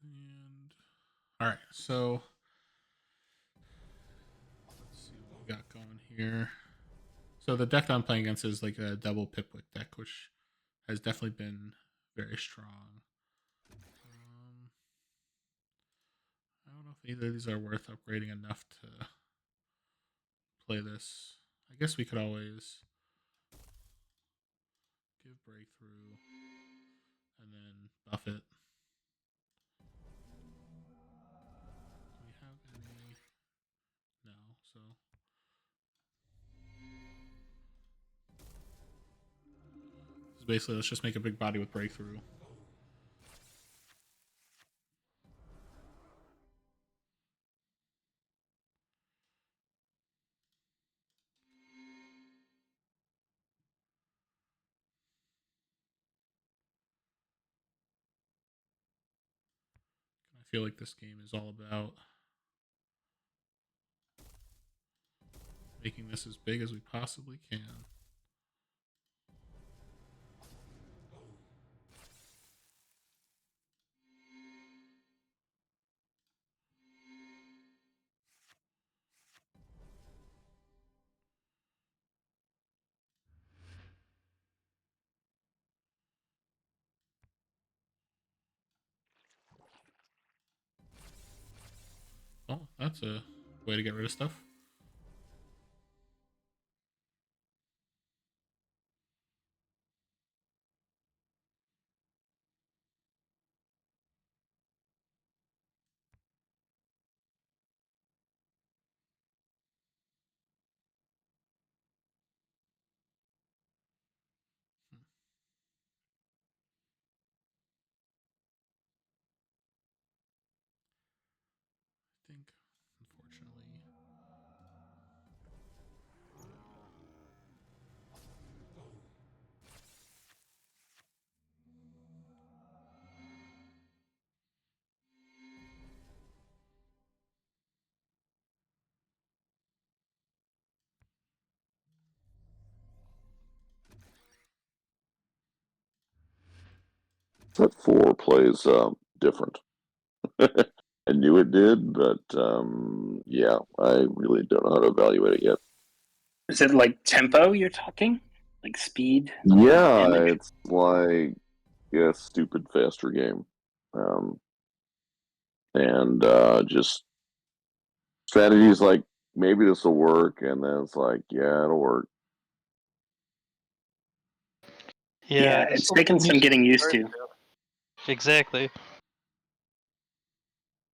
And all right, so let's see what we got going here. So the deck I'm playing against is like a double Pipwick deck, which has definitely been very strong. I don't know if either of these are worth upgrading enough to play this. I guess we could always give breakthrough and then buff it. Do we have any? No, so basically let's just make a big body with breakthrough. I feel like this game is all about making this as big as we possibly can. Oh, that's a way to get rid of stuff. Set 4 plays different. I knew it did, but yeah, I really don't know how to evaluate it yet. Is it like tempo you're talking? Like speed? Yeah, damage? it's like a stupid faster game. And just strategies like maybe this will work, and then it's like, yeah, it'll work. Yeah, it's taken some getting used to. Exactly.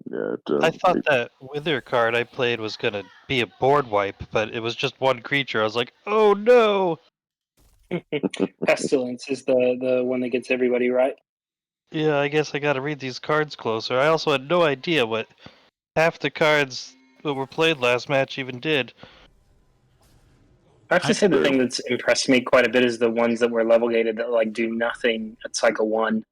Yeah, I thought that Wither card I played was gonna be a board wipe, but it was just one creature. I was like, oh no! Pestilence is the one that gets everybody right. Yeah, I guess I gotta read these cards closer. I also had no idea what half the cards that were played last match even did. I have to say the thing that's impressed me quite a bit is the ones that were level gated that like do nothing at cycle 1.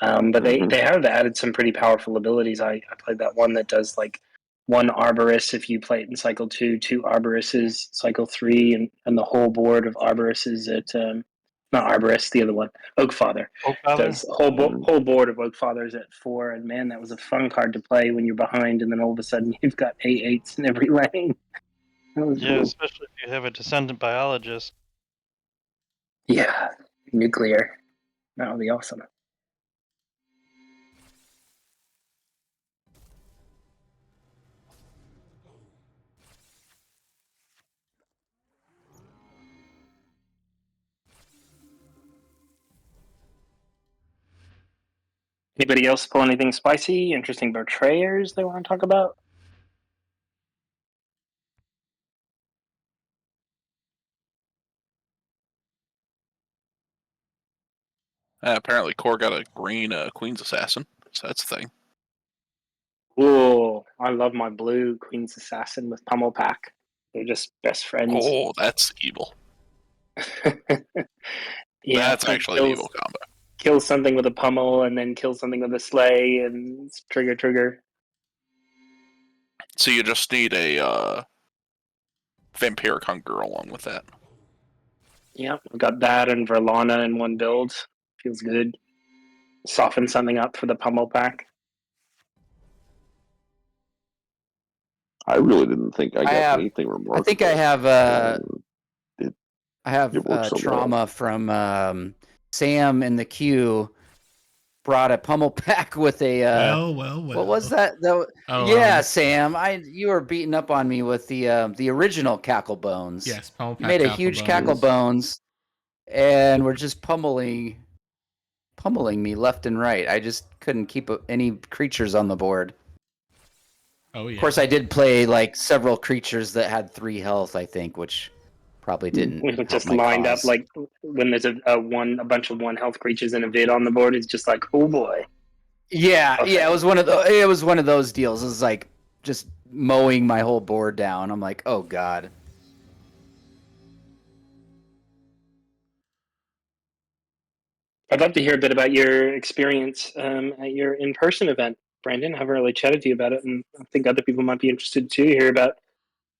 But they have added some pretty powerful abilities. I played that one that does like 1 Arborist if you play it in cycle 2, 2 Arborists cycle 3, and the whole board of Arborists at not Arborist, the other one, Oakfather. Oakfather? Does whole board of Oakfathers at 4, and man, that was a fun card to play when you're behind, and then all of a sudden you've got 8/8s in every lane. That was Yeah, cool. especially if you have a descendant biologist. Yeah, nuclear. That would be awesome. Anybody else pull anything spicy? Interesting betrayers they want to talk about? Apparently, Core got a green Queen's Assassin, so that's the thing. Ooh, I love my blue Queen's Assassin with Pummel Pack. They're just best friends. Oh, that's evil. Yeah, that's actually an evil combo. Kill something with a pummel and then kill something with a sleigh and trigger. So you just need a Vampiric Hunger along with that. Yeah, we've got that and Verlana in one build. Feels good. Soften something up for the Pummel Pack. I really didn't think I got anything remarkable. I think I have so trauma well. from Sam in the queue brought a pummel pack with a well. What was that? Sam, you were beating up on me with the original Cackle Bones. Yes, pummel pack. You made a huge Cackle Bones, and were just pummeling me left and right. I just couldn't keep any creatures on the board. Oh yeah. Of course, I did play like several creatures that had 3 health, I think, which probably didn't. We just lined up like when there's a bunch of 1 health creatures in a vid on the board. It's just like, oh boy. Yeah, it was one of those deals. It was like just mowing my whole board down. I'm like, oh god. I'd love to hear a bit about your experience at your in-person event, Brandon. I haven't really chatted to you about it, and I think other people might be interested too. Hear about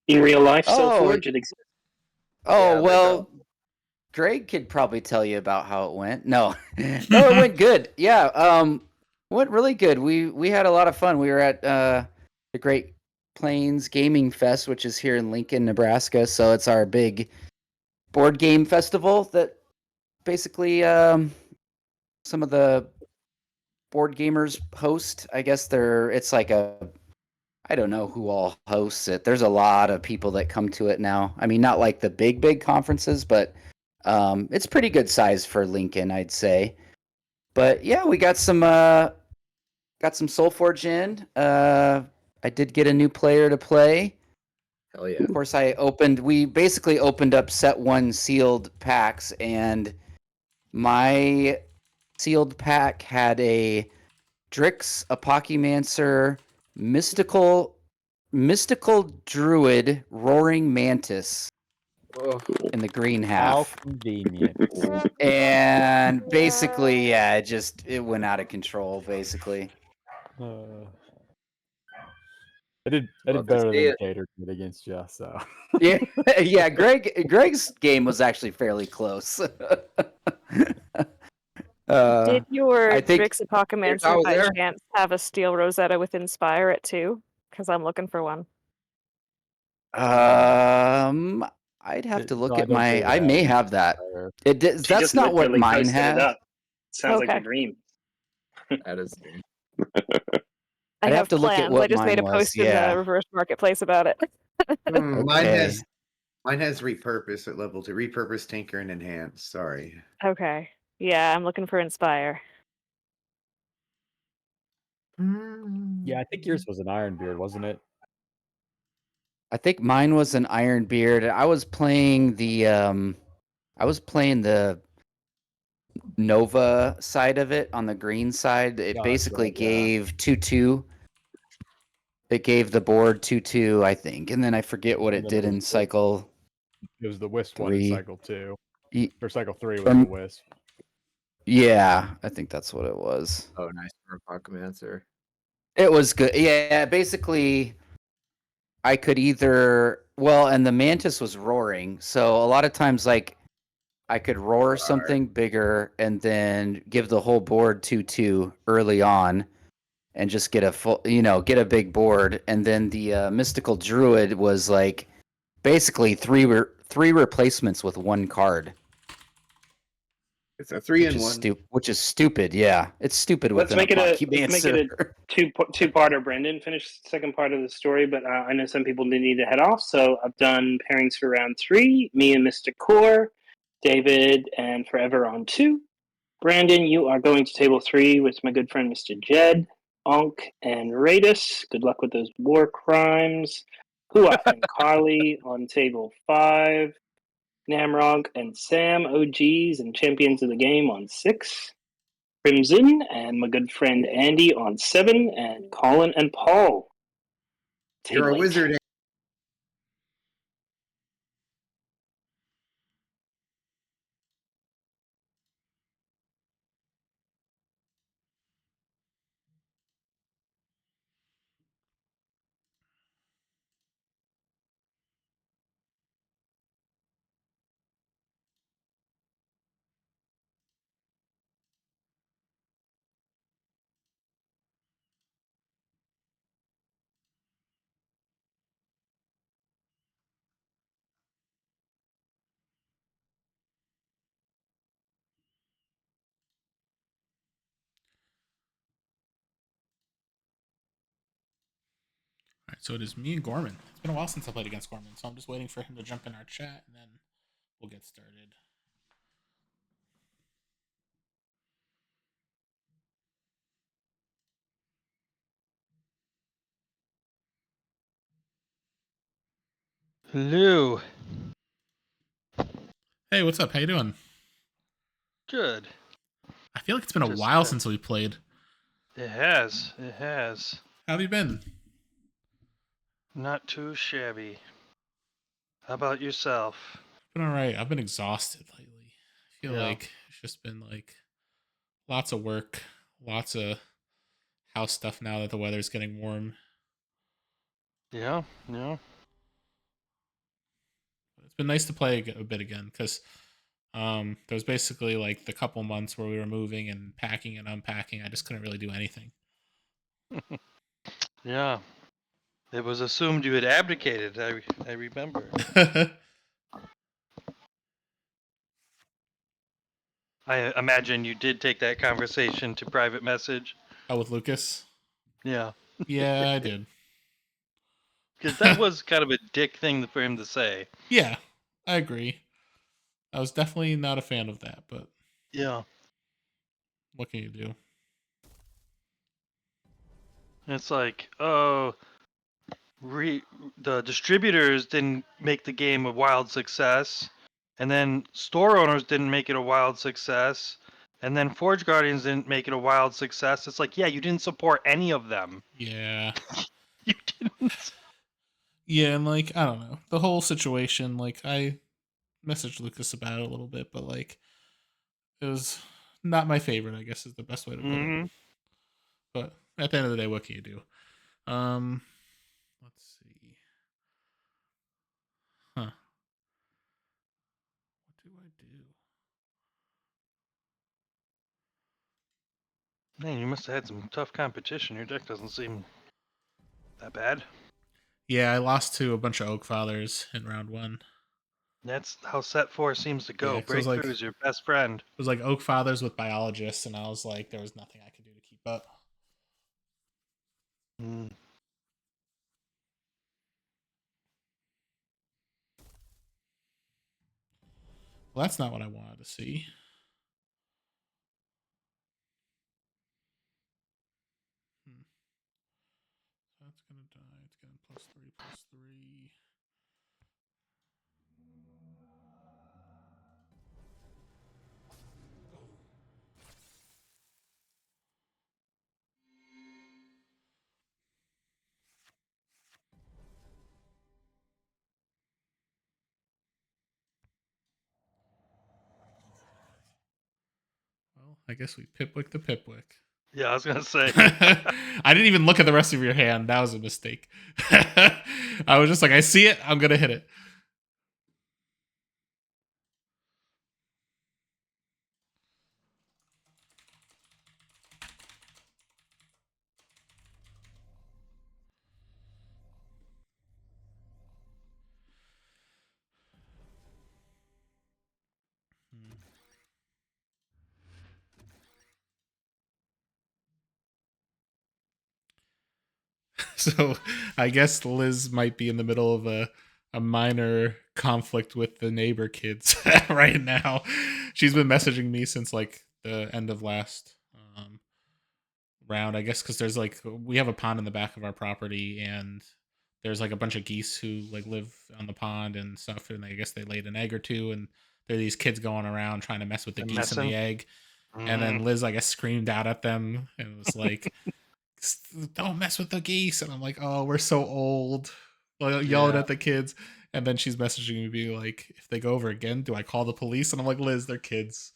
in real life SolForge. It exists. Oh well, Greg could probably tell you about how it went. No, it went good. Yeah, went really good. We had a lot of fun. We were at the Great Plains Gaming Fest, which is here in Lincoln, Nebraska. So it's our big board game festival that basically some of the board gamers host. I guess it's like I don't know who all hosts it. There's a lot of people that come to it now. I mean, not like the big conferences, but it's pretty good size for Lincoln, I'd say. But yeah, we got some SolForge in. I did get a new player to play. Hell yeah. Of course, we basically opened up set 1 sealed packs, and my sealed pack had a Drix, a Pokémancer, mystical druid, roaring mantis in the green half. How convenient. And basically, yeah, it went out of control. Basically, I did better than Gator did against you. So yeah. Greg's game was actually fairly close. Did your I think Drix Apocamancer by chance have a steel Rosetta with Inspire at 2? Because I'm looking for one. I'd have to No, look I at don't my. believe I it may has have that. Inspire. It did, She that's just not what literally mine posted it has. up. Sounds like Okay. a dream. That is neat. I I'd have have to look at plans. what I just made mine a was, post in yeah. the reverse marketplace about it. Okay. Mine has repurpose at level 2. Repurpose, tinker, and enhance. Sorry. Okay. Yeah, I'm looking for Inspire. Yeah, I think yours was an Ironbeard, wasn't it? I think mine was an Ironbeard. I was playing the Nova side of it on the green side. It Gotcha, basically yeah. gave 2/2. It gave the board 2/2, I think, and then I forget what And it then did in cycle. It was the Wisp one in 3. cycle 2. Or cycle 3 was Or- the Wisp. Yeah, I think that's what it was. Oh, nice for a Apocamancer. It was good. Yeah, basically, I could either and the Mantis was roaring, so a lot of times like I could roar something bigger and then give the whole board 2/2 early on, and just get a full, get a big board, and then the Mystical Druid was like basically three replacements with one card. It's a 3-in-1. Which is stupid. Yeah, it's stupid with Let's make it a Apocamancer. two-parter. Brendan, finish the second part of the story, but I know some people need to head off, so I've done pairings for round 3. Me and Mr. Core, David, and Forever on 2. Brandon, you are going to table 3 with my good friend Mr. Jed, Onk, and Radis. Good luck with those war crimes. Hua and Carly on table 5. Namrog and Sam, OGs and champions of the game, on 6. Crimson and my good friend Andy on 7. And Colin and Paul. You're a Table 8. wizard. All right, so it is me and Gorman. It's been a while since I played against Gorman, so I'm just waiting for him to jump in our chat, and then we'll get started. Hello. Hey, what's up? How you doing? Good. I feel like it's been a Just, while since we played. It has. It has. How have you been? Not too shabby. How about yourself? Been all right. I've been exhausted lately. I feel Yeah. like it's just been like lots of work, lots of house stuff now that the weather's getting warm. Yeah. Yeah. It's been nice to play a bit again because there was basically like the couple months where we were moving and packing and unpacking. I just couldn't really do anything. Yeah. It was assumed you had abdicated. I remember. I imagine you did take that conversation to private message. Oh, with Lucas? Yeah. Yeah, I did. Because that was kind of a dick thing for him to say. Yeah, I agree. I was definitely not a fan of that, but yeah, what can you do? It's like, oh, the distributors didn't make the game a wild success, and then store owners didn't make it a wild success, and then Forge Guardians didn't make it a wild success. It's like, yeah, you didn't support any of them. Yeah. You didn't. Yeah, and like, I don't know. The whole situation, like, I messaged Lucas about it a little bit, but like, it was not my favorite, I guess is the best way to put it. But at the end of the day, what can you do? Let's see. Huh. What do I do? Man, you must have had some tough competition. Your deck doesn't seem that bad. Yeah, I lost to a bunch of Oak Fathers in round 1. That's how set 4 seems to go. Yeah, 'cause it was Breakthrough like is your best friend. it was like Oak Fathers with Biologists, and I was like, there was nothing I could do to keep up. Mm. Well, that's not what I wanted to see. That's gonna die. It's getting +3/+3. Well, I guess we Pipwick the Pipwick. Yeah, I was gonna say. I didn't even look at the rest of your hand. That was a mistake. I was just like, I see it. I'm gonna hit it. So I guess Liz might be in the middle of a minor conflict with the neighbor kids right now. She's been messaging me since like the end of last round, I guess, because there's like we have a pond in the back of our property, and there's like a bunch of geese who like live on the pond and stuff, and I guess they laid an egg or two, and there are these kids going around trying to mess with the They're geese and messing? the egg. And then Liz, I guess, screamed out at them and was like, don't mess with the geese. And I'm like, oh, we're so old. Like, yelling Yeah. at the kids. And then she's messaging me, be like, if they go over again, do I call the police? And I'm like, Liz, they're kids.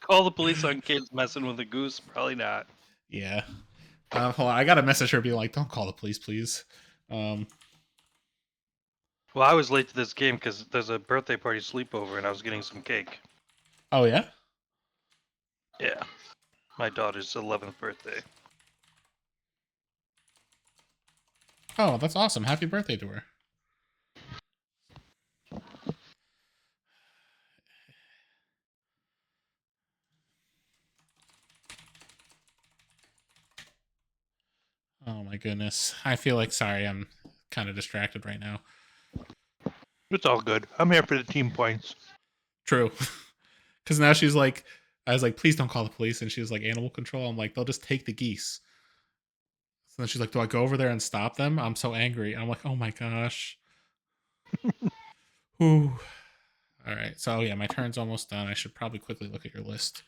Call the police on kids messing with a goose? Probably not. Yeah. Hold on. I got to message her being like, don't call the police, please. Well, I was late to this game because there's a birthday party sleepover and I was getting some cake. Oh, yeah? Yeah. My daughter's 11th birthday. Oh, that's awesome. Happy birthday to her. Oh, my goodness. I feel like, sorry, I'm kind of distracted right now. It's all good. I'm here for the team points. True. Because now she's like, I was like, please don't call the police. And she was like, animal control. I'm like, they'll just take the geese. So then she's like, do I go over there and stop them? I'm so angry. I'm like, oh my gosh. Ooh. All right. So yeah, my turn's almost done. I should probably quickly look at your list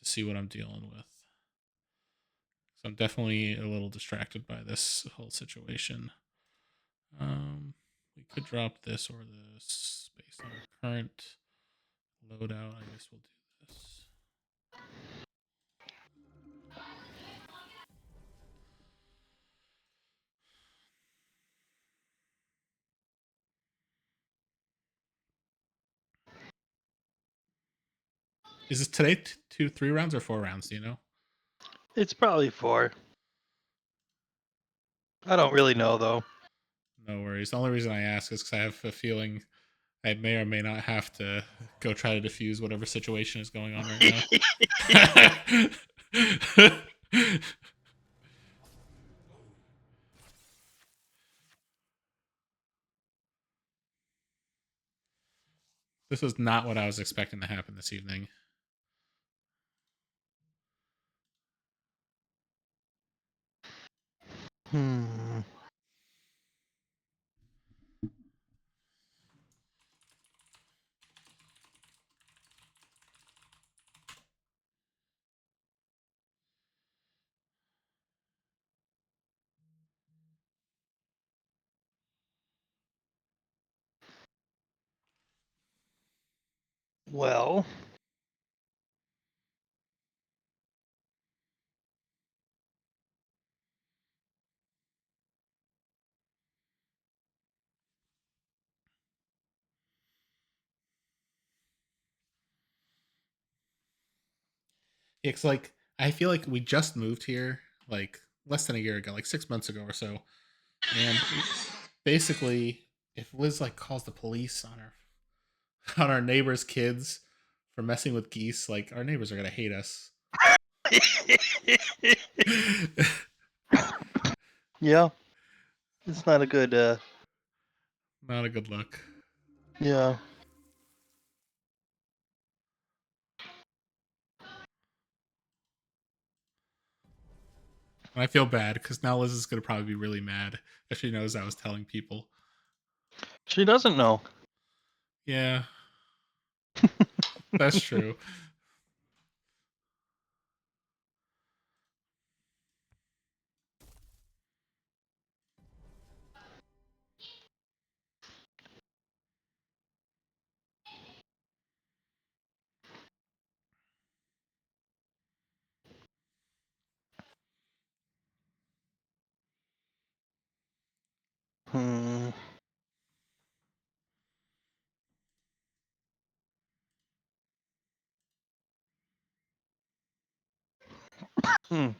to see what I'm dealing with. So I'm definitely a little distracted by this whole situation. We could drop this or this based on our current loadout. I guess we'll do this. Is this today 3 rounds or 4 rounds? Do you know? It's probably 4. I don't really know though. No worries. The only reason I ask is because I have a feeling I may or may not have to go try to defuse whatever situation is going on right now. This was not what I was expecting to happen this evening. Well, It's like I feel like we just moved here like less than a year ago, like 6 months ago or so, and basically, if Liz like calls the police on our neighbors' kids for messing with geese, like our neighbors are gonna hate us. Yeah, it's not a good. Not a good look. Yeah. And I feel bad because now Liz is gonna probably be really mad if she knows I was telling people. She doesn't know. Yeah, that's true. Hmm. Hmm.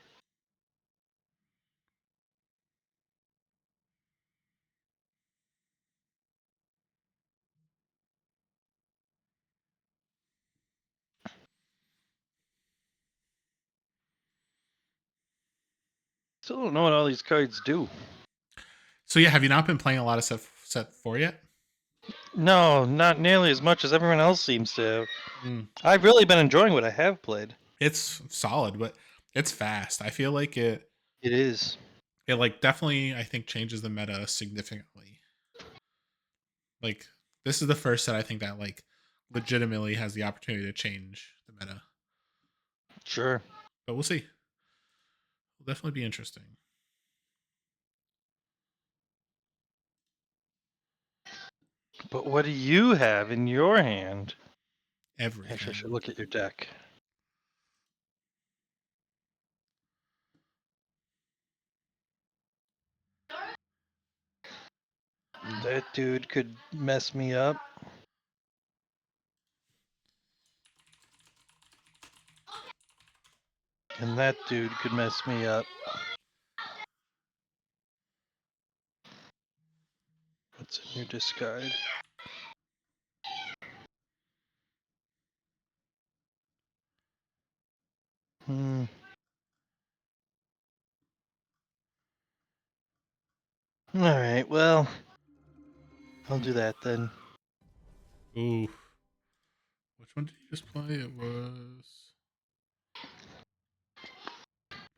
Still don't know what all these cards do. So yeah, have you not been playing a lot of set 4 yet? No, not nearly as much as everyone else seems to have. Mm. I've really been enjoying what I have played. It's solid, but it's fast. I feel like It is. It like definitely I think changes the meta significantly. Like this is the first set I think that like legitimately has the opportunity to change the meta. Sure. But we'll see. It'll definitely be interesting. But what do you have in your hand? Everything. Actually, I should look at your deck. That dude could mess me up. And that dude could mess me up. What's in your discard? Hmm. All right, well, I'll do that then. Ooh. Which one did you just play? It was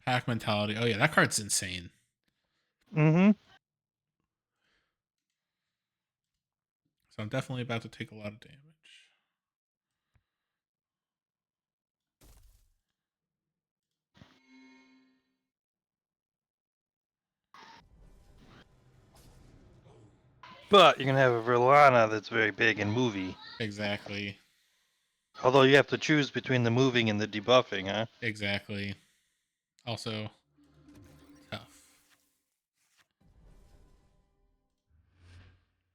Pack Mentality. Oh yeah, that card's insane. Mm-hmm. So I'm definitely about to take a lot of damage. But you're gonna have a Verlana that's very big and movie. Exactly. Although you have to choose between the moving and the debuffing, huh? Exactly. Also tough.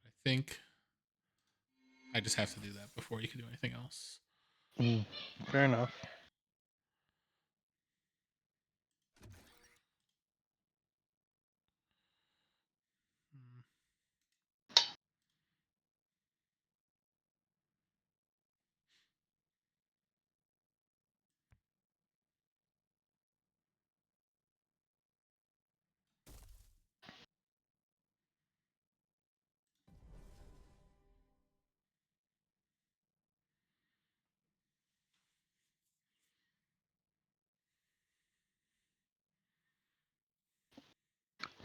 I think I just have to do that before you can do anything else. Fair enough.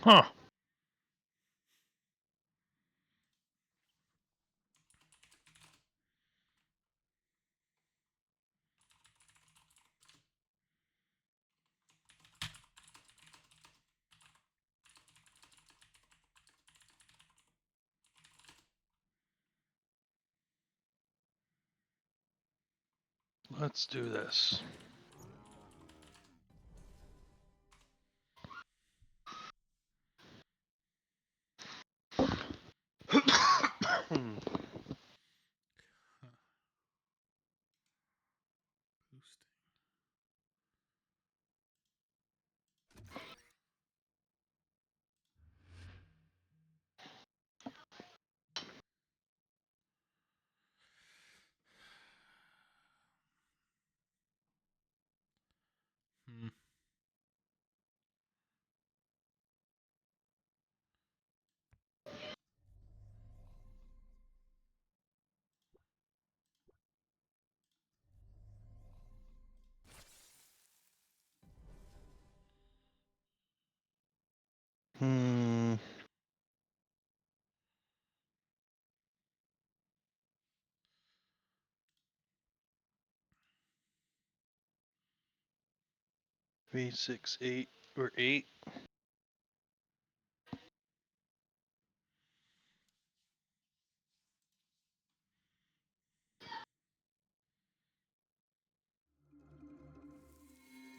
Huh. Let's do this. V6, 8, or 8.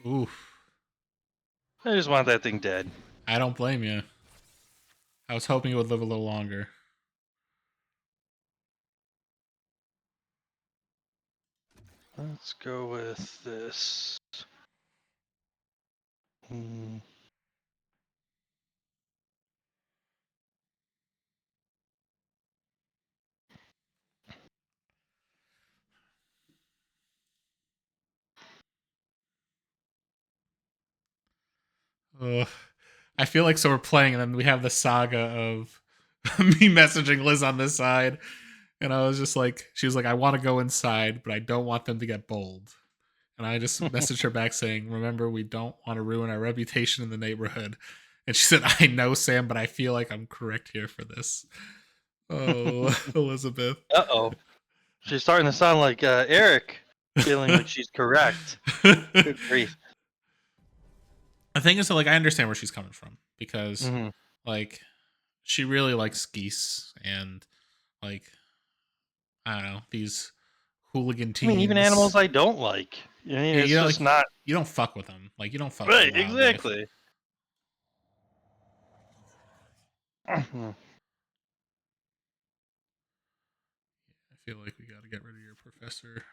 Oof. I just want that thing dead. I don't blame you. I was hoping it would live a little longer. Let's go with this. Hmm. Ugh. I feel like so we're playing, and then we have the saga of me messaging Liz on this side, and I was just like, she was like, I want to go inside, but I don't want them to get bold. And I just messaged her back saying, remember, we don't want to ruin our reputation in the neighborhood. And she said, I know, Sam, but I feel like I'm correct here for this. Oh, Elizabeth. Uh-oh. She's starting to sound like Eric, feeling like she's correct. Good grief. The thing is, that, like, I understand where she's coming from because, Mhm. like, she really likes geese and, like, I don't know, these hooligan I mean, even teens. animals I don't like. I mean, Yeah, it's you know, just like, not you don't fuck with them. Like, you don't fuck right. with wildlife. Exactly. Mhm. I feel like we got to get rid of your professor.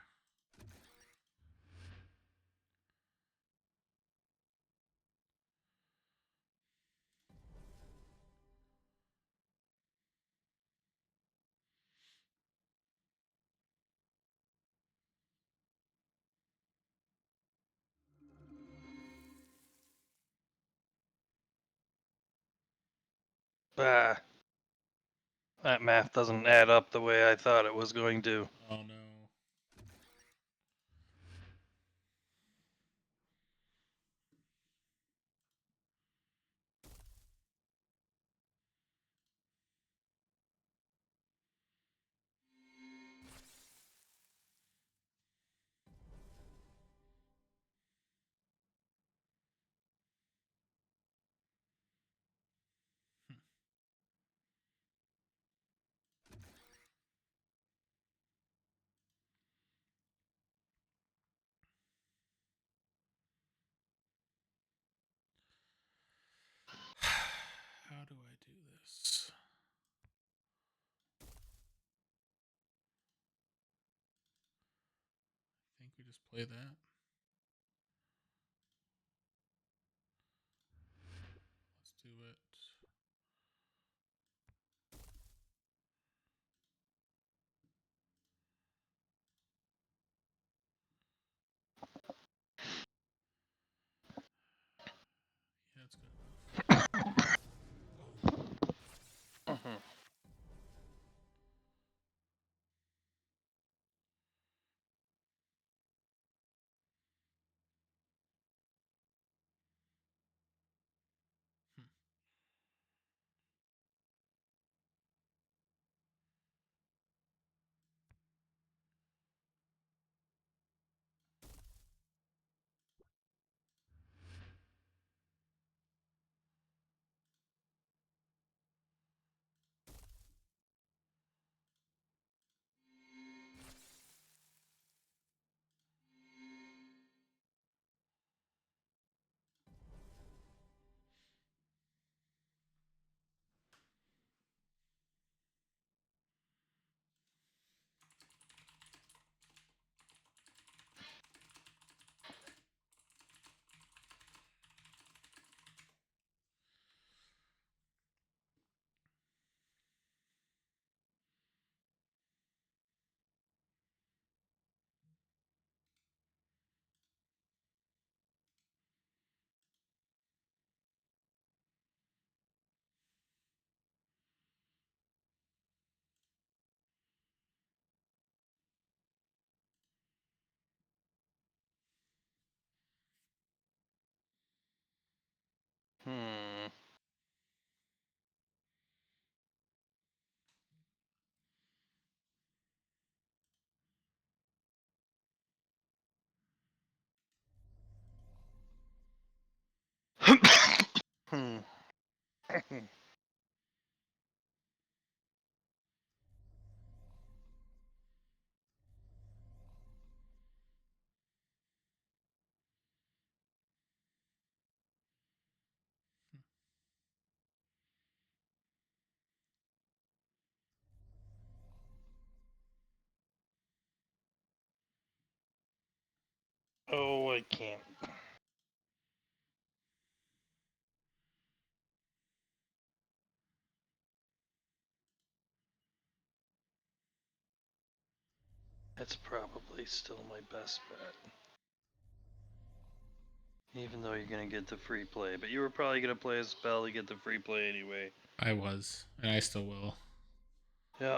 That math doesn't add up the way I thought it was going to. Oh no. How do I do this? I think we just play that. Let's do it. Yeah, that's good enough. Mhm. Hmm. Oh, I can't. That's probably still my best bet. Even though you're gonna get the free play, but you were probably gonna play a spell to get the free play anyway. I was, and I still will. Yeah.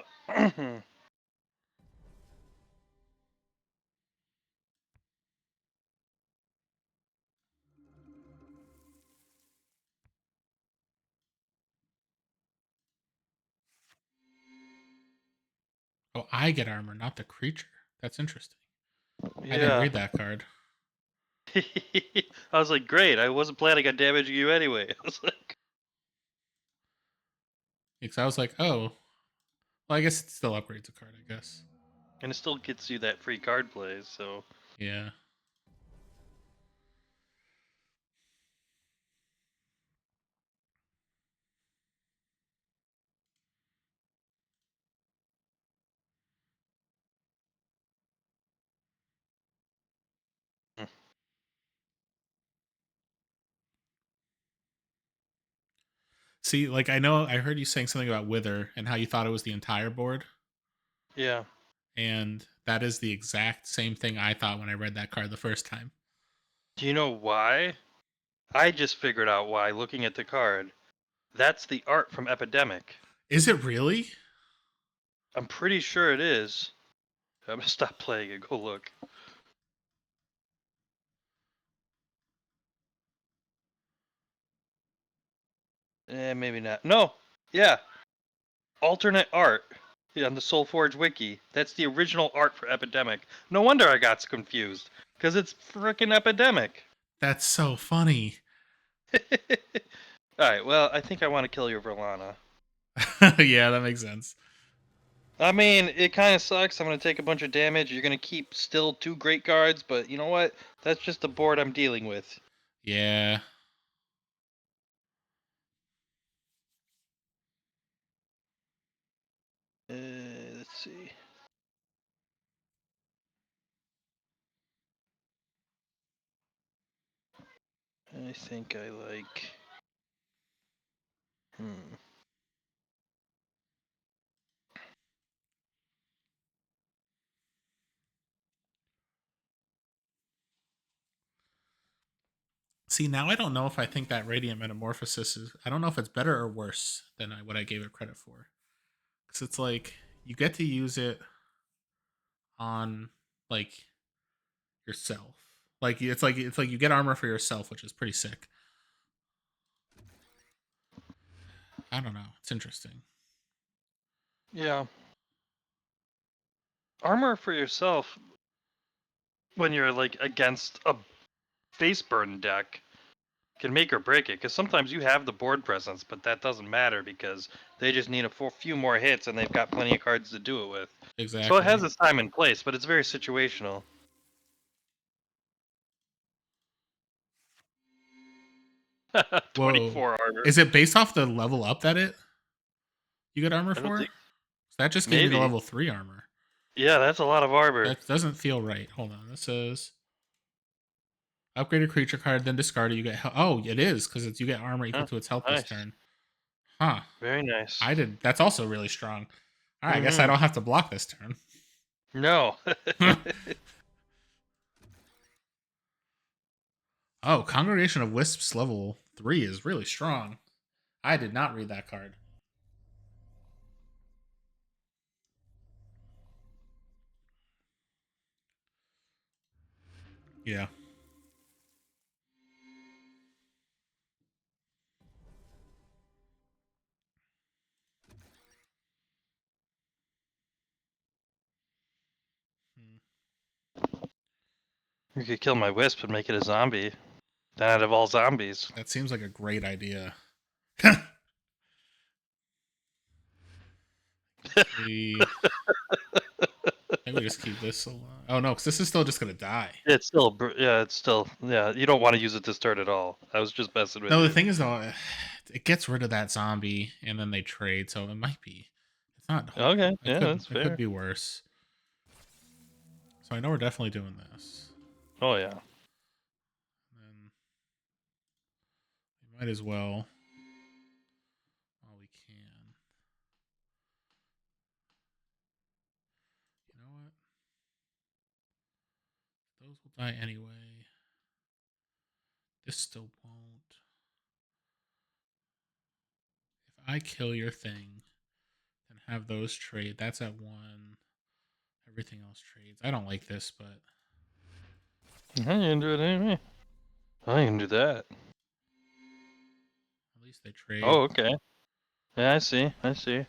Oh, I get armor, not the creature. That's interesting. Yeah. I didn't read that card. I was like, great. I wasn't planning on damaging you anyway. I was like, Because I was like, oh, well, I guess it still upgrades a card, I guess. and it still gets you that free card play. So Yeah. See, like I know I heard you saying something about Wither and how you thought it was the entire board. yeah. And that is the exact same thing I thought when I read that card the first time. Do you know why? I just figured out why looking at the card. That's the art from Epidemic. Is it really? I'm pretty sure it is. I'm gonna stop playing and go look. Maybe not. No. Yeah. Alternate art. Yeah, on the SolForge wiki. That's the original art for Epidemic. No wonder I got confused. Because it's frickin' Epidemic. That's so funny. Alright, well, I think I want to kill your Verlana. Yeah, that makes sense. I mean, it kind of sucks. I'm going to take a bunch of damage. You're going to keep still 2 great cards, but you know what? That's just the board I'm dealing with. Yeah. Let's see. I think I like... See, now I don't know if I think that Radiant Metamorphosis is... I don't know if it's better or worse than what I gave it credit for. Because it's like, you get to use it on, like, yourself. Like, it's like you get armor for yourself, which is pretty sick. I don't know. It's interesting. Yeah. Armor for yourself when you're, like, against a face burn deck can make or break it, because sometimes you have the board presence, but that doesn't matter because they just need a few more hits and they've got plenty of cards to do it with. Exactly. So it has its time and place, but it's very situational. Whoa. 24 armor. Is it based off the level up that you get armor I don't for? think- That just gave me the Maybe. level 3 armor. Yeah, that's a lot of armor. That doesn't feel right. Hold on. This says upgrade a creature card, then discard it. You get oh, it is because it's you get armor equal to its health this turn. Huh. Very nice. I did. That's also really strong. All right, I guess I don't have to block this turn. No. Oh, Congregation of Wisps level 3 is really strong. I did not read that card. Yeah. You could kill my wisp and make it a zombie. Then out of all zombies. That seems like a great idea. see. Maybe we just keep this alive. Oh no, because this is still just gonna die. It's still, it's still, you don't want to use it this turn at all. I was just messing with No, you. the thing is though, it gets rid of that zombie and then they trade, so it might be. It's not. Okay, yeah, that's It could fair. be worse. So I know we're definitely doing this. Oh yeah. And we might as well while we can. You know what? Those will die anyway. This still won't. If I kill your thing, then have those trade. That's at 1. Everything else trades. I don't like this, but I can do it anyway. I can do that. at least they trade. Oh, okay. Yeah, I see. I see.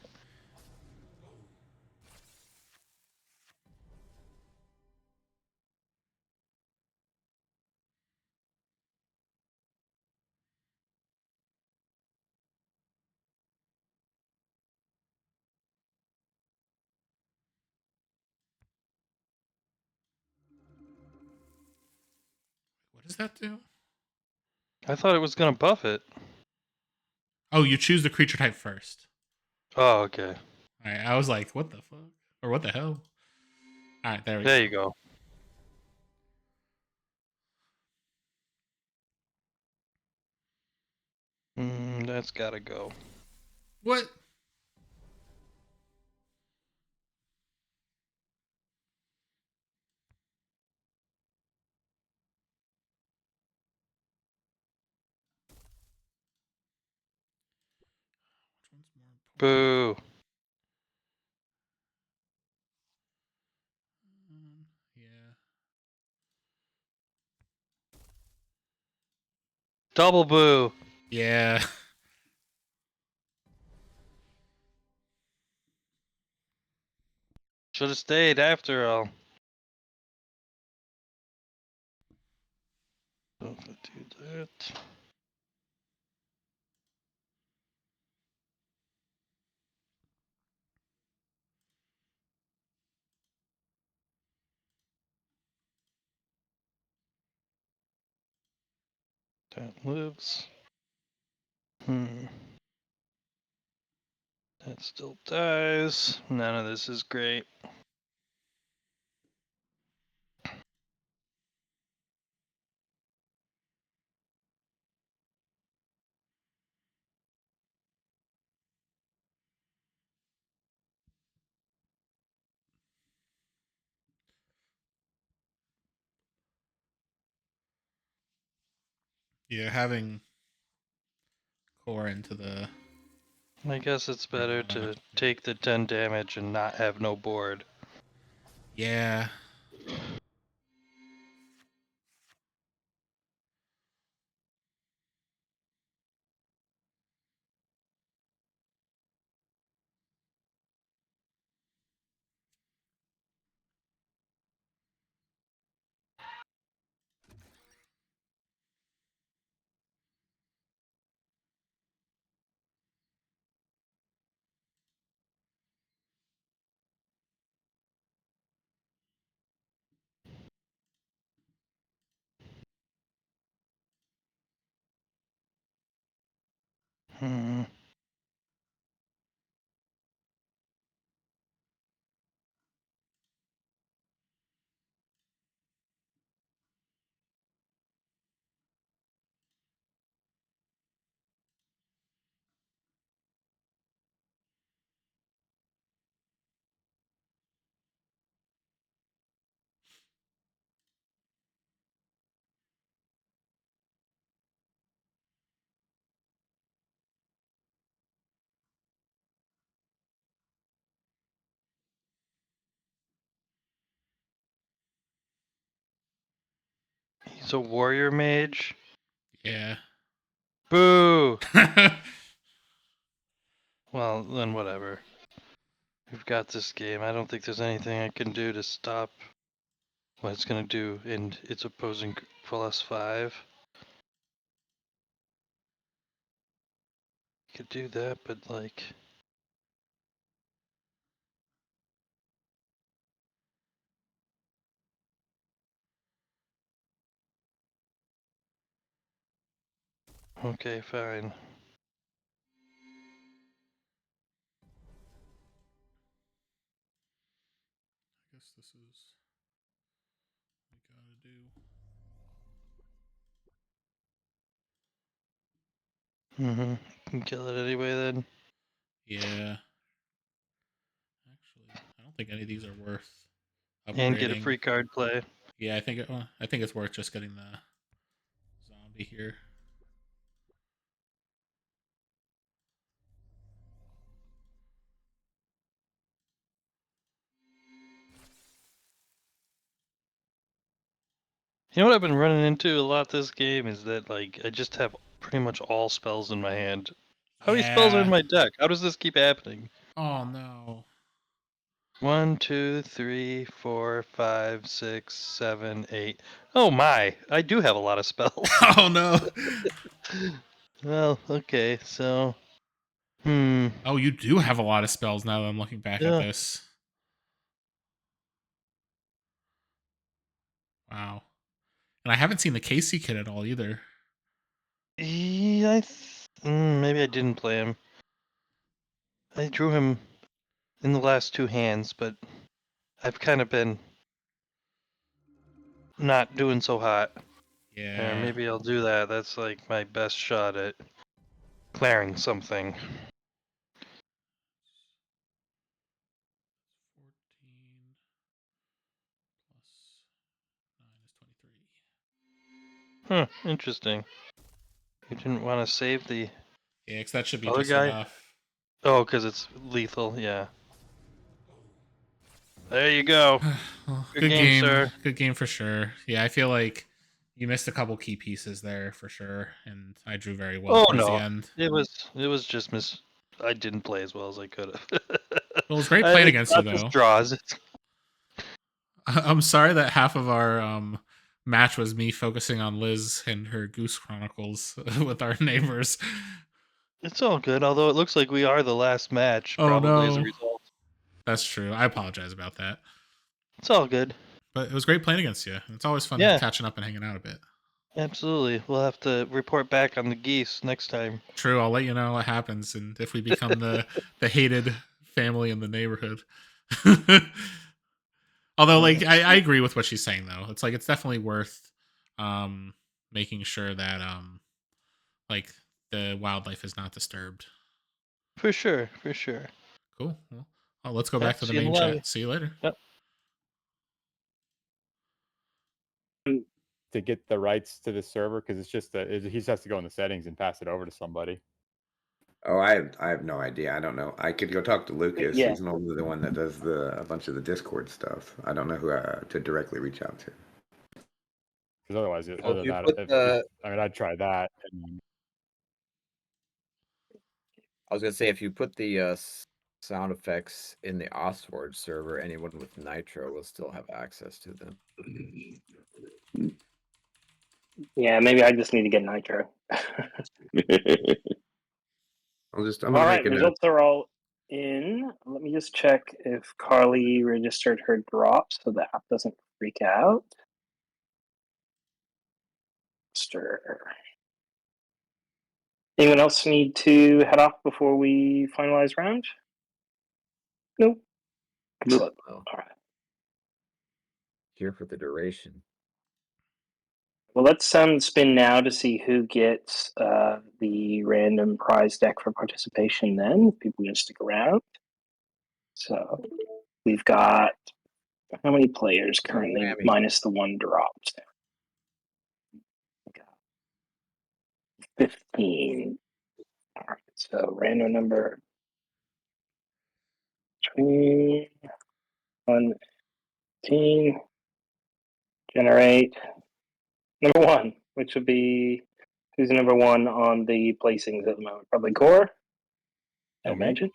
What does that do? I thought it was gonna buff it. Oh, you choose the creature type first. Oh, okay. Alright, I was like, what the fuck? Or what the hell? Alright, there we go. There you go. That's gotta go. What? Boo. Yeah. Double boo. Yeah. Should have stayed after all. Don't do that. That lives. That still dies. None of this is great. Yeah, having core into the. I guess it's better to take the 10 damage and not have no board. Yeah. Hmm. He's a warrior mage. Yeah. Boo! Well, then whatever. We've got this game. I don't think there's anything I can do to stop what it's gonna do in its opposing +5. Could do that, but like, Okay, fine. I guess this is what we gotta do. Can kill it anyway then. Yeah. Actually, I don't think any of these are worth upgrading. And get a free card play. Yeah, I think it's worth just getting the zombie here. You know what I've been running into a lot this game is that like I just have pretty much all spells in my hand. How many spells are in my deck? How does this keep happening? Oh no. 1, 2, 3, 4, 5, 6, 7, 8. Oh my! I do have a lot of spells. Oh no. Well, okay, so. Oh, you do have a lot of spells now that I'm looking back at this. Wow. And I haven't seen the Casey kid at all either. Yeah, maybe I didn't play him. I drew him in the last two hands, but I've kind of been not doing so hot. Yeah. Or maybe I'll do that. That's like my best shot at clearing something. 14 plus 9 is 23. Huh, interesting. You didn't want to save the Yeah, because that should be other just guy? enough. Oh, because it's lethal, yeah. There you go. Well, Good game, sir. Good game for sure. Yeah, I feel like you missed a couple key pieces there for sure, and I drew very well towards the end. It was just I didn't play as well as I could have. Well, it was great playing against you, though. Just draws. I'm sorry that half of our match was me focusing on Liz and her Goose Chronicles with our neighbors. It's all good, although it looks like we are the last match, Oh probably as a no. result. That's true. I apologize about that. It's all good. But it was great playing against you. It's always fun catching up and hanging out a bit. Absolutely. We'll have to report back on the geese next time. True. I'll let you know what happens and if we become the hated family in the neighborhood. Although, like, I agree with what she's saying, though. It's like it's definitely worth making sure that like the wildlife is not disturbed. For sure, for sure. Cool. Well, let's go back to the main chat. See you later. Yep. To get the rights to the server, because it's just he just has to go in the settings and pass it over to somebody. Oh, I have no idea. I don't know. I could go talk to Lucas. Yeah. He's normally the one that does a bunch of the Discord stuff. I don't know who to directly reach out to. Because otherwise, Well, other if than you that, put I mean, I'd try that. And I was gonna say if you put the sound effects in the AusForge server, anyone with Nitro will still have access to them. Yeah, maybe I just need to get Nitro. I'm All gonna right, make a results are all in. Let me just check if Carly registered her drop so the app doesn't freak out. Stir. Anyone else need to head off before we finalize round? Nope. Excellent. All right. Here for the duration. Well, let's spin now to see who gets the random prize deck for participation then. People going to stick around. So we've got how many players currently minus the one dropped? 15. All right, so random number 21, 15, generate number one, which would be who's number one on the placings at the moment? Probably Core, I imagine.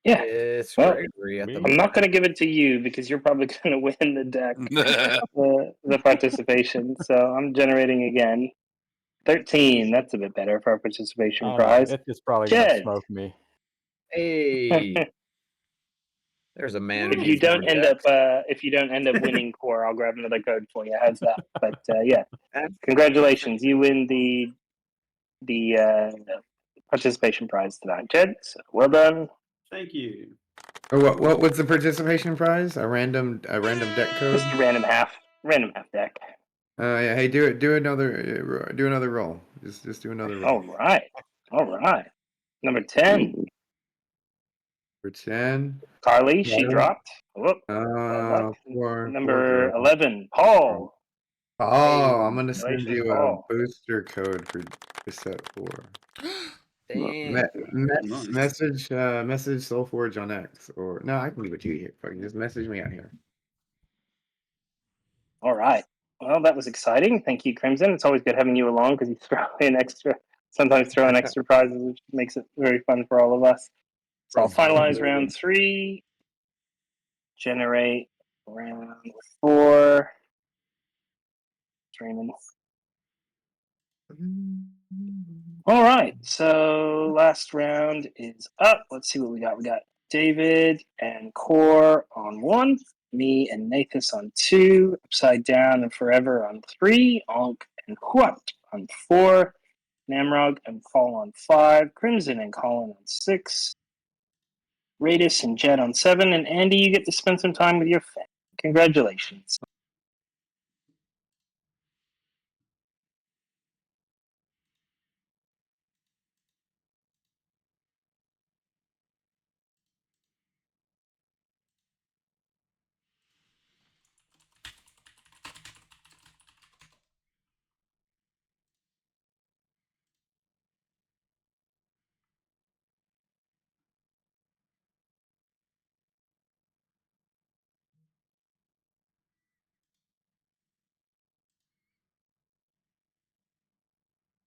Yeah. It's well, Gregory at the I'm not going to give it to you because you're probably going to win the deck, the participation. So I'm generating again. 13. That's a bit better for our participation prize. it's just probably going to Jed. smoke me. Hey. There's a man. If you don't end up winning core, I'll grab another code for you. How's that? But yeah, congratulations, you win the participation prize tonight, Jed. So well done. Thank you. What was the participation prize? A random deck code? Just a random half deck. Yeah. Hey, do another roll. Just do another roll. All right. Number 10. For 10. Carly, she dropped. Whoop. Four. Number 11. Paul. Oh, I'm gonna send Congratulations, you a Paul. booster code for set 4. Damn. Message SolForge on X, or no, I can give it to you here. Fucking just message me out here. All right. Well, that was exciting. Thank you, Crimson. It's always good having you along because you sometimes throw in extra prizes, which makes it very fun for all of us. So I'll finalize round 3. Generate round 4. Streaming. All right. So last round is up. Let's see what we got. We got David and Core on 1. Me and Nathas on 2, Upside Down and Forever on 3, Onk and Huat on 4, Namrog and Paul on 5, Crimson and Colin on 6, Radis and Jed on 7, and Andy, you get to spend some time with your family. Congratulations.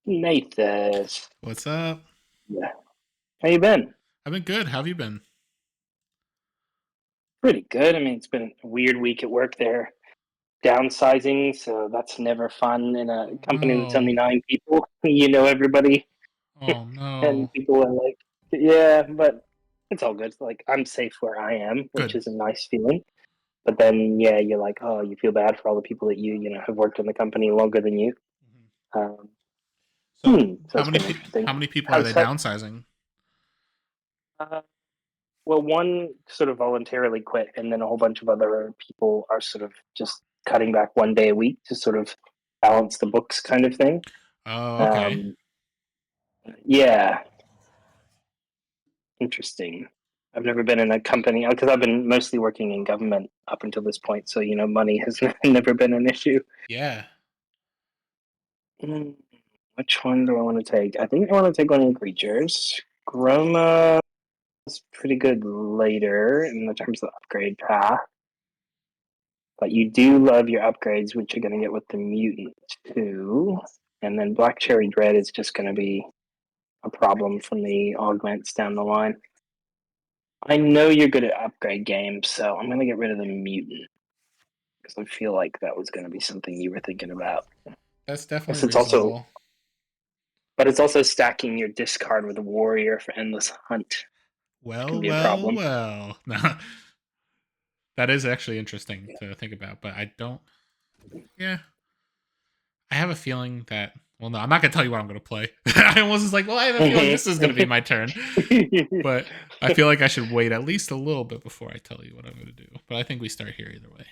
Nathas. What's up? Yeah. How you been? I've been good. How have you been? Pretty good. I mean, it's been a weird week at work there. Downsizing, so that's never fun in a company that's only 9 people. You know everybody. Oh no. And people are like, yeah, but it's all good. Like, I'm safe where I am, which Good. is a nice feeling. But then, yeah, you're like, oh, you feel bad for all the people that you know have worked in the company longer than you. So It's been interesting. how many people are they downsizing? Well, one sort of voluntarily quit, and then a whole bunch of other people are sort of just cutting back 1 day a week to sort of balance the books, kind of thing. Oh, okay. Yeah. Interesting. I've never been in a company because I've been mostly working in government up until this point, so money has never been an issue. Yeah. Which one do I want to take? I think I want to take one of the creatures. Groma is pretty good later in the terms of the upgrade path. But you do love your upgrades, which you're going to get with the mutant too. And then Black Cherry Dread is just going to be a problem from the augments down the line. I know you're good at upgrade games, so I'm going to get rid of the mutant. Because I feel like that was going to be something you were thinking about. That's definitely reasonable. But it's also stacking your discard with a warrior for endless hunt. Well. No. That is actually interesting to think about, but I don't. Yeah. I have a feeling that. Well, no, I'm not going to tell you what I'm going to play. I almost was like, well, I have a feeling this is going to be my turn. But I feel like I should wait at least a little bit before I tell you what I'm going to do. But I think we start here either way.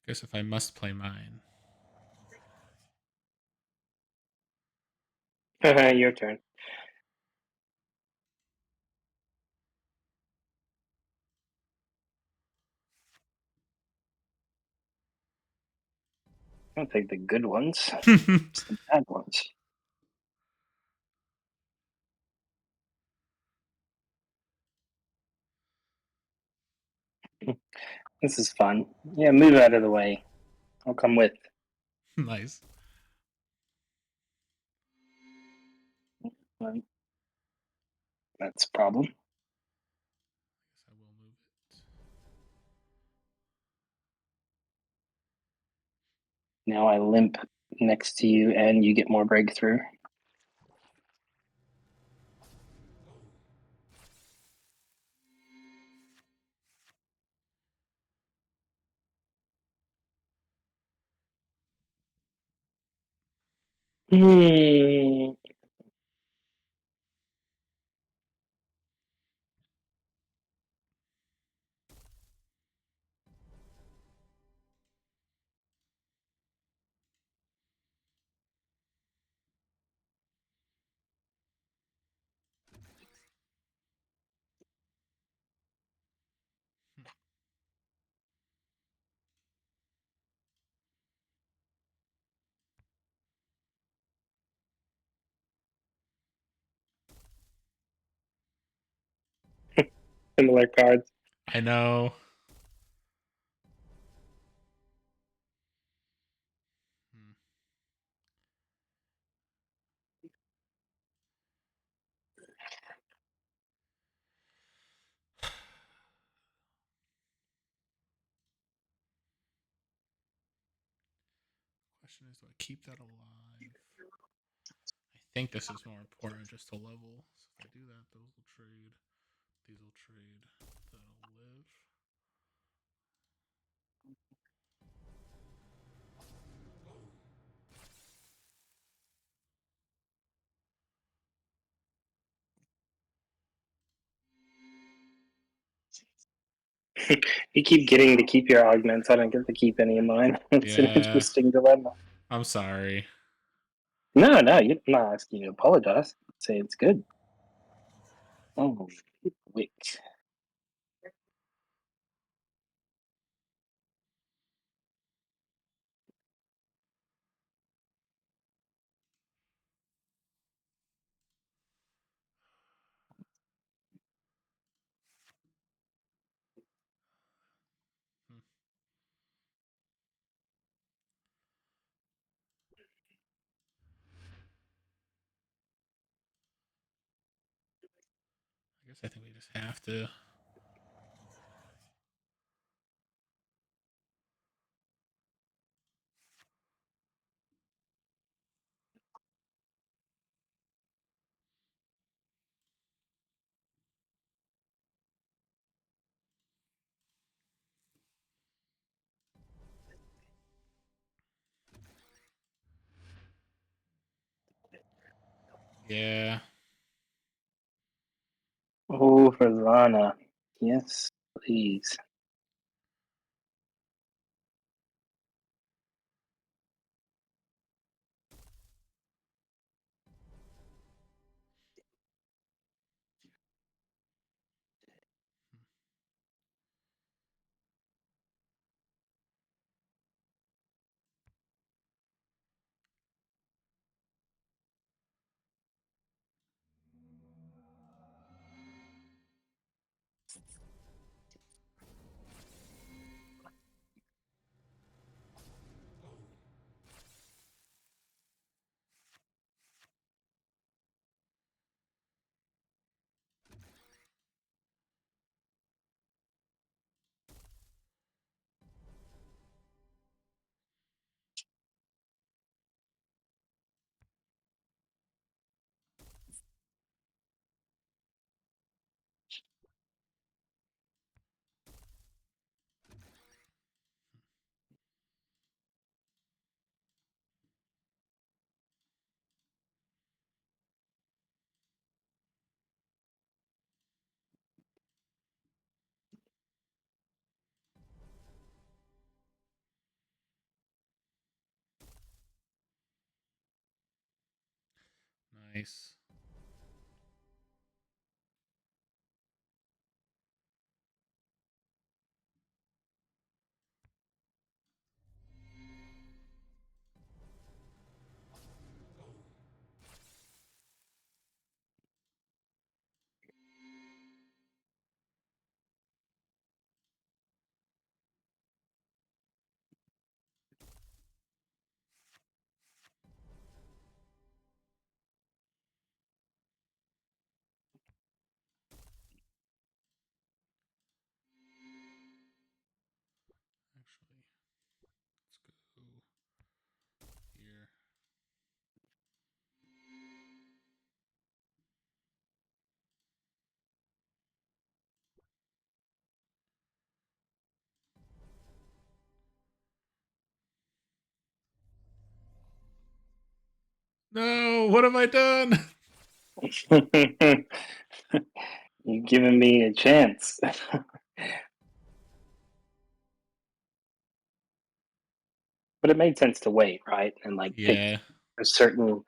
Guess if I must play mine. Your turn. I'll take the good ones. It's the bad ones. This is fun. Yeah, move out of the way. I'll come with. Nice. That's a problem. I will move it. Now I limp next to you, and you get more breakthrough. Hmm. Similar cards. I know. Question is, do I keep that alive? I think this is more important just to level. So if I do that, those will trade. These will trade. That'll live. You keep getting to keep your augments. I don't get to keep any of mine. It's an interesting dilemma. I'm sorry. No, you're not asking you to apologize. Say it's good. Oh, wait. I guess I think we just have to. Yeah. Oh, for Lana. Yes, please. Nice. No, what have I done? You've given me a chance. But it made sense to wait, right? And like pick Yeah. a certain.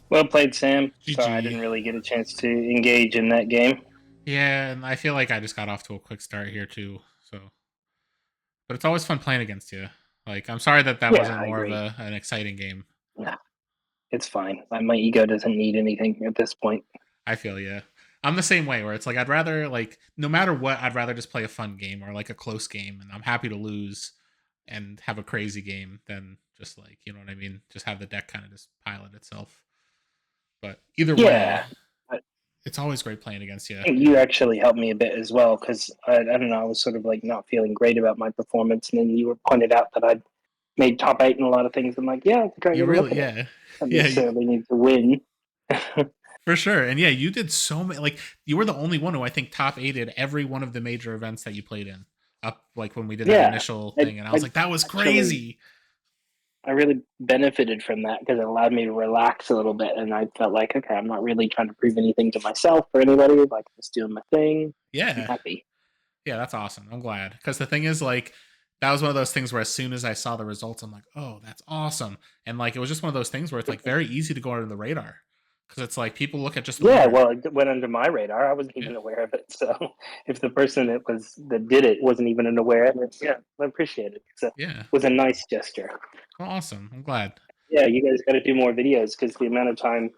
Well played, Sam. Sorry, I GG. didn't really get a chance to engage in that game. Yeah, and I feel like I just got off to a quick start here too. So, but it's always fun playing against you. Like, I'm sorry that Yeah, wasn't I more of agree. an exciting game. Nah, it's fine. My ego doesn't need anything at this point. I feel yeah. I'm the same way where it's like I'd rather like no matter what, I'd rather just play a fun game or like a close game, and I'm happy to lose and have a crazy game than just like you know what I mean. Just have the deck kind of just pilot itself. But either way, Yeah, I it's always great playing against you. think you actually helped me a bit as well because I don't know, I was sort of like not feeling great about my performance, and then you were pointed out that I'd made top 8 in a lot of things. I'm like, yeah, I think I You get a look really, at it. yeah, I don't yeah, necessarily need to win. for sure. And yeah, you did so many. Like you were the only one who I think top 8'd every one of the major events that you played in. Up like when we did that Yeah, initial I, thing, and I was I like, that was actually crazy. I really benefited from that because it allowed me to relax a little bit, and I felt like, okay, I'm not really trying to prove anything to myself or anybody. Like, I'm just doing my thing. I'm Yeah, happy. yeah, that's awesome. I'm glad because the thing is, like, that was one of those things where as soon as I saw the results, I'm like, oh, that's awesome. And like, it was just one of those things where it's like very easy to go under the radar because it's like people look at just the Yeah, winner. well, it went under my radar. I wasn't Yeah, even aware of it. So, if the person that did it wasn't even aware of it, yeah, I appreciate it. yeah. Was a nice gesture. Well, awesome. I'm glad. Yeah, you guys got to do more videos because the amount of time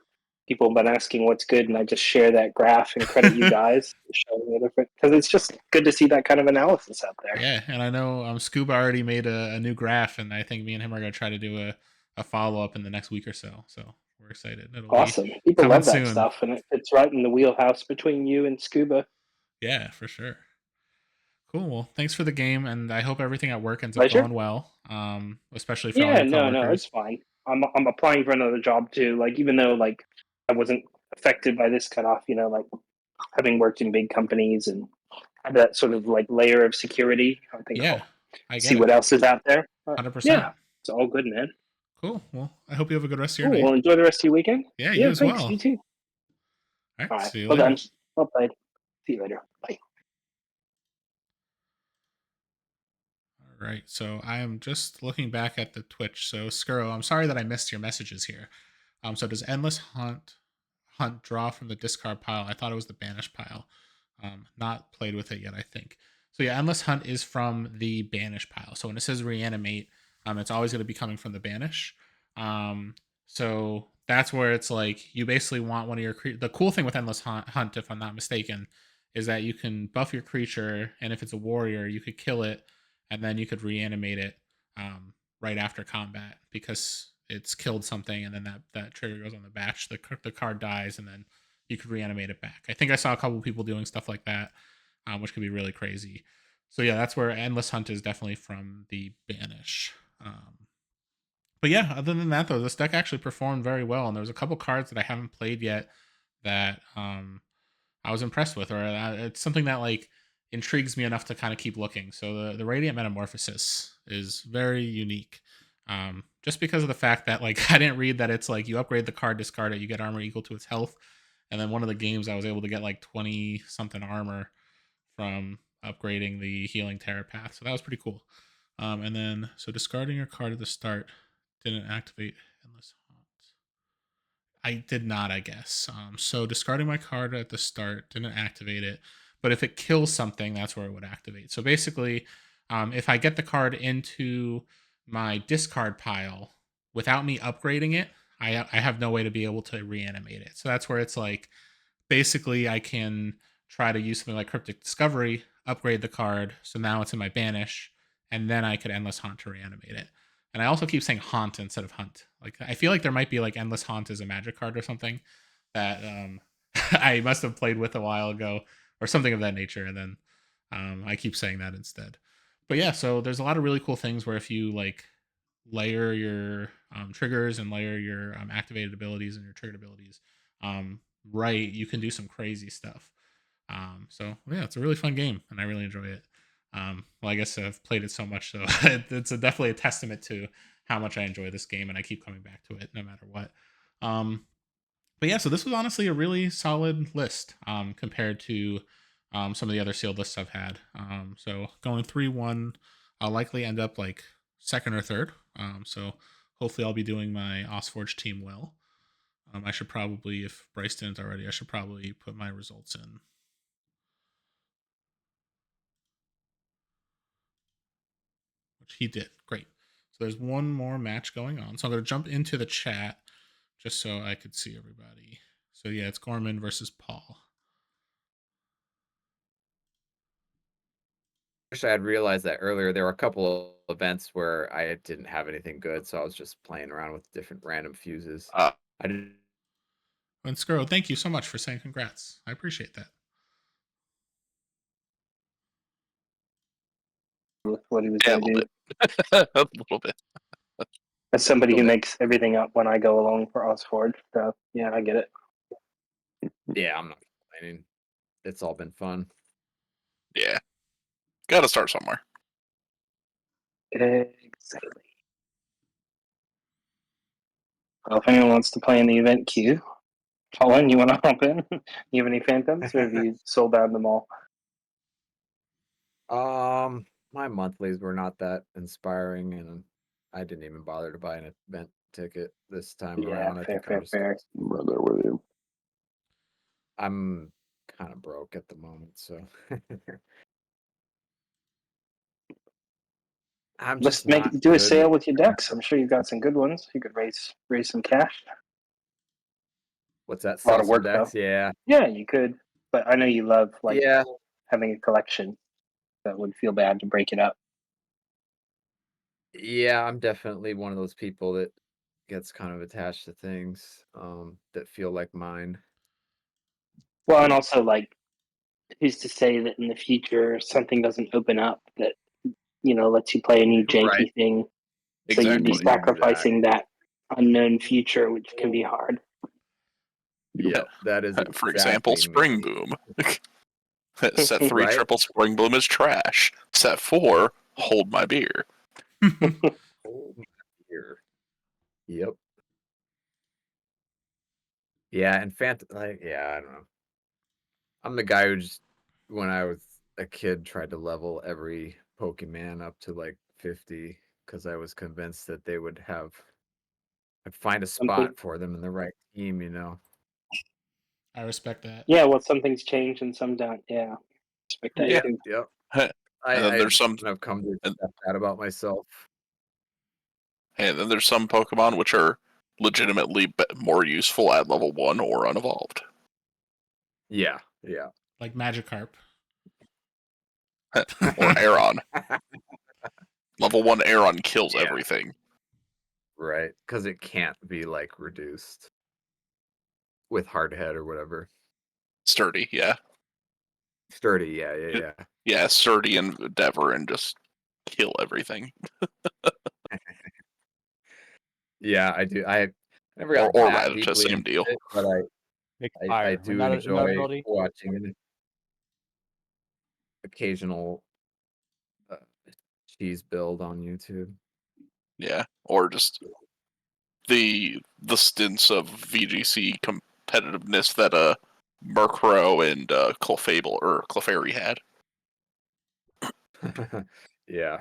people have been asking what's good, and I just share that graph and credit you guys for showing the different because it's just good to see that kind of analysis out there. Yeah, and I know Scuba already made a new graph, and I think me and him are gonna try to do a follow up in the next week or so. So we're excited. It'll be Awesome. People coming love that soon. stuff, and it's right in the wheelhouse between you and Scuba. Yeah, for sure. Cool. Well, thanks for the game, and I hope everything at work ends up Pleasure. going well. Especially for all Yeah, your no, it's coworkers. fine. I'm applying for another job too. Like, even though like I wasn't affected by this cutoff, like having worked in big companies and had that sort of like layer of security, I think Yeah, I'll I see get it. what else is out there. 100%. Yeah, it's all good, man. Cool. Well, I hope you have a good rest of your Cool. night. Well, enjoy the rest of your weekend. Yeah, you Yeah, as thanks. well. You too. All right. All right. See you Well later. done. Well played. See you later. Bye. All right. So I am just looking back at the Twitch. So Skuro, I'm sorry that I missed your messages here. So does Endless Hunt draw from the discard pile? I thought it was the banish pile. Not played with it yet, I think. So yeah, Endless Hunt is from the banish pile. So when it says reanimate, it's always going to be coming from the banish. So that's where it's like you basically want one of your the cool thing with Endless Hunt, if I'm not mistaken, is that you can buff your creature, and if it's a warrior, you could kill it, and then you could reanimate it right after combat because it's killed something, and then that trigger goes on the batch. The card dies, and then you could reanimate it back. I think I saw a couple people doing stuff like that, which could be really crazy. So yeah, that's where Endless Hunt is definitely from the Banish. But yeah, other than that though, this deck actually performed very well, and there was a couple cards that I haven't played yet that I was impressed with, or it's something that like intrigues me enough to kind of keep looking. So the Radiant Metamorphosis is very unique, just because of the fact that like I didn't read that it's like you upgrade the card, discard it, you get armor equal to its health, and then one of the games I was able to get like 20 something armor from upgrading the healing Terrapath, so that was pretty cool. And then so discarding your card at the start didn't activate Endless Hunt. I did not, I guess. So discarding my card at the start didn't activate it, but if it kills something, that's where it would activate. So basically, if I get the card into my discard pile without me upgrading it, I have no way to be able to reanimate it. So that's where it's like, basically, I can try to use something like Cryptic Discovery, upgrade the card, so now it's in my Banish, and then I could Endless Haunt to reanimate it. And I also keep saying Haunt instead of Hunt. Like I feel like there might be like Endless Haunt as a magic card or something that I must have played with a while ago or something of that nature, and then I keep saying that instead. But yeah, so there's a lot of really cool things where if you like layer your triggers and layer your activated abilities and your triggered abilities right, you can do some crazy stuff. So yeah, it's a really fun game, and I really enjoy it. Well, I guess I've played it so much, so it's definitely a testament to how much I enjoy this game, and I keep coming back to it no matter what. But yeah, so this was honestly a really solid list compared to some of the other sealed lists I've had. So going 3-1, I'll likely end up like second or third. So hopefully I'll be doing my AusForge team well. I should probably, if Bryce didn't already, I should probably put my results in. Which he did. Great. So there's one more match going on. So I'm going to jump into the chat just so I could see everybody. So yeah, it's Gorman versus Paul. Wish I had realized that earlier. There were a couple of events where I didn't have anything good, so I was just playing around with different random fuses. I didn't. And Skuro, thank you so much for saying congrats. I appreciate that. What he was going to do. A little bit. As somebody who makes everything up when I go along for AusForge, so yeah, I get it. Yeah, I'm not complaining. It's all been fun. Yeah. Got to start somewhere. Exactly. Well, if anyone wants to play in the event queue, Colin, you want to hop in? You have any Phantoms, or have you sold out them all? My monthlies were not that inspiring, and I didn't even bother to buy an event ticket this time around. I think I'm just I'm right there with you. I'm kind of broke at the moment, so I'm Let's just not do a good sale with with your decks. I'm sure you've got some good ones. You could raise some cash. What's that? A lot Sell of some work decks? though. Yeah. Yeah, you could. But I know you love like Yeah. having a collection. That would feel bad to break it up. Yeah, I'm definitely one of those people that gets kind of attached to things that feel like mine. Well, and also like who's to say that in the future something doesn't open up that lets you play a new janky Right. thing. So you'd be Exactly. sacrificing that unknown future, which can be hard. Yeah, that is For example, exactly Spring me. Boom. Set 3 Right? triple Spring Bloom is trash. Set 4, hold my beer. Hold my beer. Yep. Yeah, and yeah, I don't know. I'm the guy who just, when I was a kid, tried to level every Pokemon up to like 50 because I was convinced that they would I'd find a spot for them in the right team, you know. I respect that. Yeah, well, some things change and some don't. Yeah, respect that Yeah. too. Yep. And then there's some I've come to accept that about myself. And then there's some Pokemon which are legitimately more useful at level 1 or unevolved. Yeah, yeah. Like Magikarp. Or Aeron. Level 1 Aeron kills everything. Right, because it can't be like reduced with hardhead or whatever. Sturdy, yeah. Sturdy, yeah. Yeah, sturdy and endeavor and just kill everything. Yeah, I do. I never got Or that Raditz, deeply same into deal. it, but I Fire. do enjoy watching it. Occasional cheese build on YouTube. Yeah, or just the stints of VGC competitiveness that Murkrow and Clefairy had. Yeah.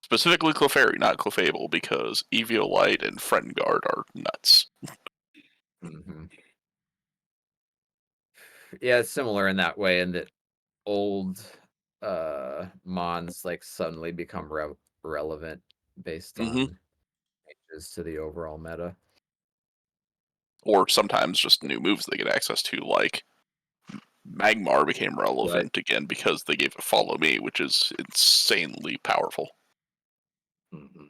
Specifically Clefairy, not Clefable, because Eviolite and Friendguard are nuts. Mm-hmm. Yeah, it's similar in that way, in that old mons like suddenly become relevant based on changes to the overall meta. Or sometimes just new moves they get access to, like Magmar became relevant again because they gave it Follow Me, which is insanely powerful. Mm-hmm.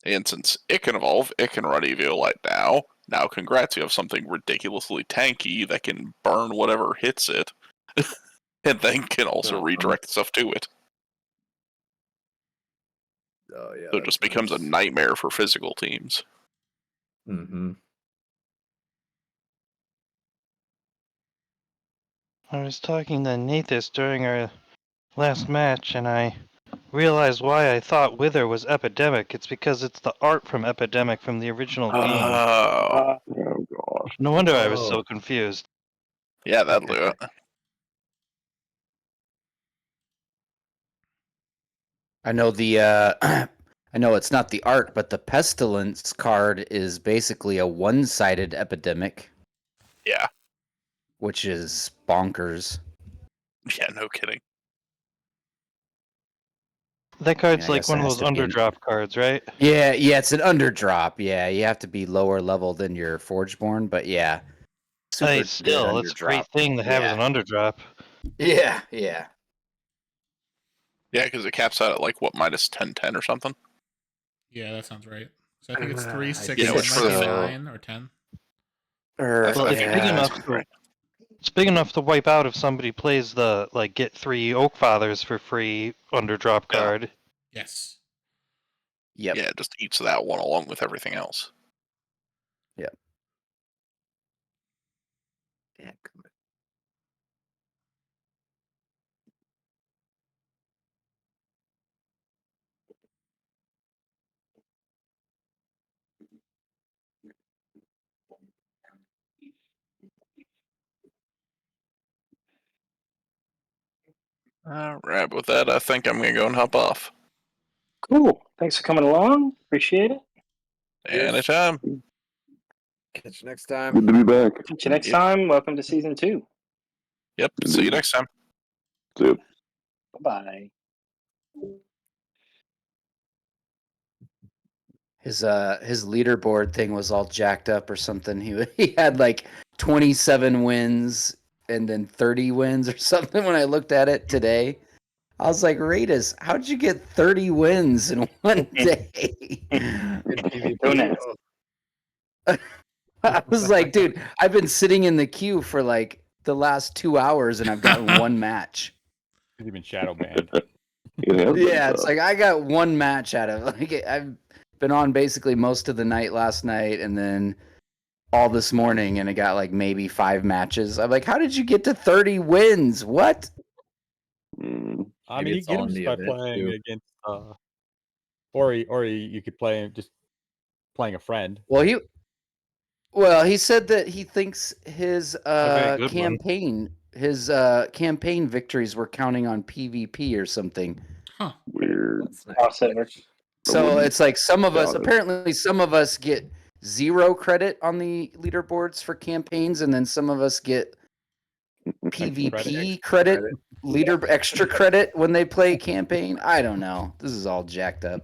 And since it can evolve, it can run Eviolite now. Now, congrats, you have something ridiculously tanky that can burn whatever hits it, and then can also redirect stuff to it. Oh yeah. So it just becomes a nightmare for physical teams. Mm-hmm. I was talking to Nathas during our last match, and I realized why I thought Wither was Epidemic. It's because it's the art from Epidemic from the original game. Oh gosh. No wonder I was so confused. Yeah, that'll do it. I know the I know it's not the art, but the Pestilence card is basically a one-sided epidemic. Yeah. Which is bonkers. Yeah, no kidding. That card's I like guess one it of has those to be an- underdrop cards, right? Yeah, it's an underdrop. Yeah, you have to be lower level than your Forgeborn, but yeah. Super Hey, good still, it's a great underdrop. thing to have as an underdrop. Yeah. Yeah, because it caps out at like what, minus 10/10 or something? Yeah, that sounds right. So I think it's I 3, think 6, or it it's, might be 9 or 10. Well, it's big enough to it's big enough to wipe out if somebody plays the get 3 Oak Fathers for free underdrop card. Yes. Yep. Yeah, it just eats that one along with everything else. Yep. Yeah. All right, with that, I think I'm going to go and hop off. Cool. Thanks for coming along. Appreciate it. Anytime. Catch you next time. Good to be back. Catch you next time. Welcome to season 2. Yep. See you next time. See you. Bye-bye. His leaderboard thing was all jacked up or something. He had like 27 wins and then 30 wins or something when I looked at it today. I was like, Raidus, how'd you get 30 wins in one day? Don't ask. I was like, dude, I've been sitting in the queue for like the last 2 hours and I've gotten one match. He's even shadow banned. Yeah, it's like I got one match out of it. I've been on basically most of the night last night and then all this morning, and I got like maybe 5 matches. I'm like, how did you get to 30 wins? What? I mean, you get him just by playing against, or you could play him just playing a friend. Well, he said that he thinks his very good one. campaign victories were counting on PvP or something. Huh. Weird. Crossover. So it's like some of us, doubt it. apparently some of us get 0 credit on the leaderboards for campaigns, and then some of us get PvP credit, extra credit when they play campaign. I don't know. This is all jacked up.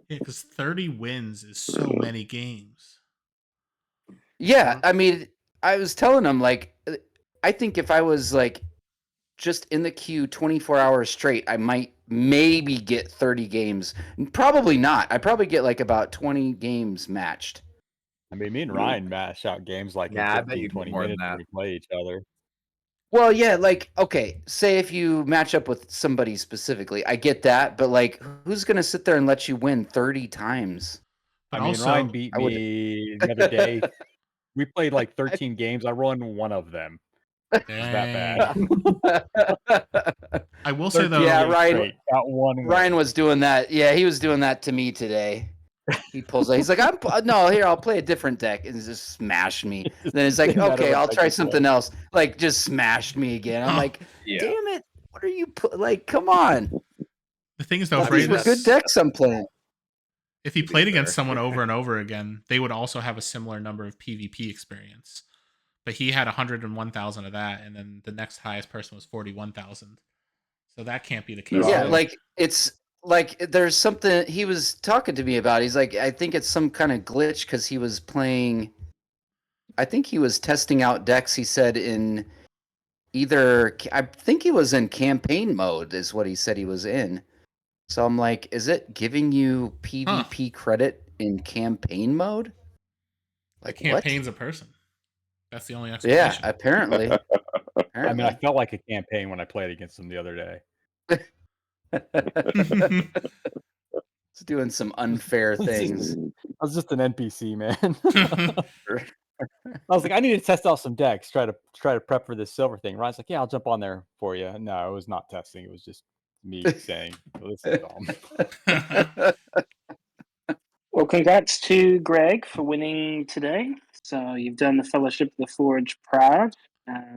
Yeah, because 30 wins is so many games. Yeah, I mean, I was telling him, like, I think if I was like just in the queue 24 hours straight, I might maybe get 30 games. Probably not. I probably get like about 20 games matched. I mean, me and Ryan mash out games like in I bet 15, you get 20 more than minutes when that. we play each other. Well, yeah, like, okay, say if you match up with somebody specifically, I get that, but like, who's going to sit there and let you win 30 times? But I mean, also, Ryan beat me the other day. We played like 13 games. I won one of them. It's that bad. I will say though, yeah, Ryan was doing that. Yeah, he was doing that to me today. He pulls out. He's like, no, here, I'll play a different deck, and just smashed me. Then he's like, okay, I'll try something else. Like, just smashed me again. I'm like, damn it, what are you like? Come on. The thing is though, these were good decks I'm playing. If he played against someone over and over again, they would also have a similar number of PvP experience. But he had 101,000 of that, and then the next highest person was 41,000. So that can't be the case. Yeah, like it's like there's something he was talking to me about. He's like, I think it's some kind of glitch because he was playing. I think he was testing out decks. He said in I think he was in campaign mode, is what he said he was in. So I'm like, is it giving you PvP credit in campaign mode? Like, the campaign's a person. That's the only explanation. Yeah, apparently. I mean, I felt like a campaign when I played against him the other day. It's doing some unfair things. I was just an NPC, man. I was like, I need to test out some decks, try to prep for this silver thing. Ryan's like, yeah, I'll jump on there for you. No, it was not testing. It was just me saying, well, this is dumb. Well, congrats to Greg for winning today. So you've done the Fellowship of the Forge proud.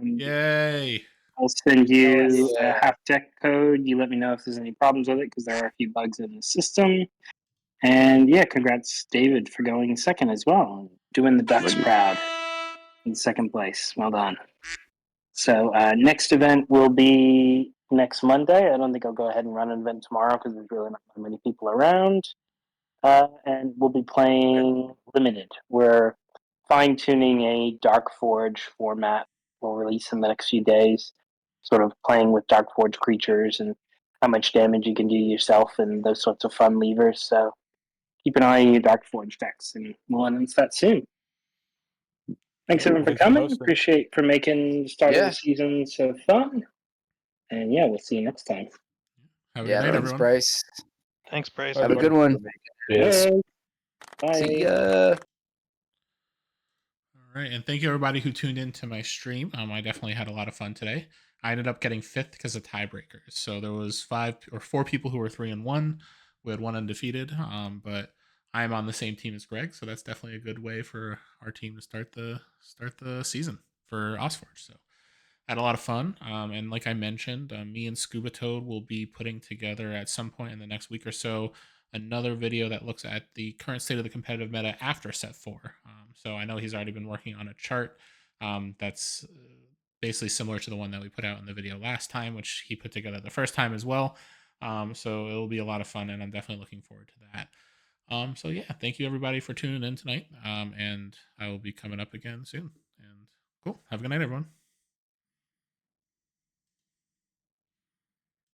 Yay! I'll send you a half deck code. You let me know if there's any problems with it because there are a few bugs in the system. And yeah, congrats, David, for going second as well. Doing the Ducks proud in second place. Well done. So next event will be next Monday. I don't think I'll go ahead and run an event tomorrow because there's really not that many people around. And we'll be playing Limited. We're fine-tuning a Dark Forge format. We'll release in the next few days, sort of playing with Dark Forge creatures and how much damage you can do yourself and those sorts of fun levers. So keep an eye on your Dark Forge decks, and we'll announce that soon. Thanks everyone for coming. Appreciate for making the start of the season so fun. And yeah, we'll see you next time. Have a good night, everyone. Bryce. Thanks, Bryce. Have a good one. Bye. See ya. All right, and thank you everybody who tuned in to my stream. I definitely had a lot of fun today. I ended up getting 5th because of tiebreakers. So there was 4 people who were 3-1. We had 1 undefeated. But I'm on the same team as Greg, so that's definitely a good way for our team to start the season for AusForge. So I had a lot of fun. And like I mentioned, me and Scuba Toad will be putting together at some point in the next week or so another video that looks at the current state of the competitive meta after set 4. So I know he's already been working on a chart that's basically similar to the one that we put out in the video last time, which he put together the first time as well. So it'll be a lot of fun, and I'm definitely looking forward to that. So yeah, thank you everybody for tuning in tonight, and I will be coming up again soon. And cool. Have a good night, everyone.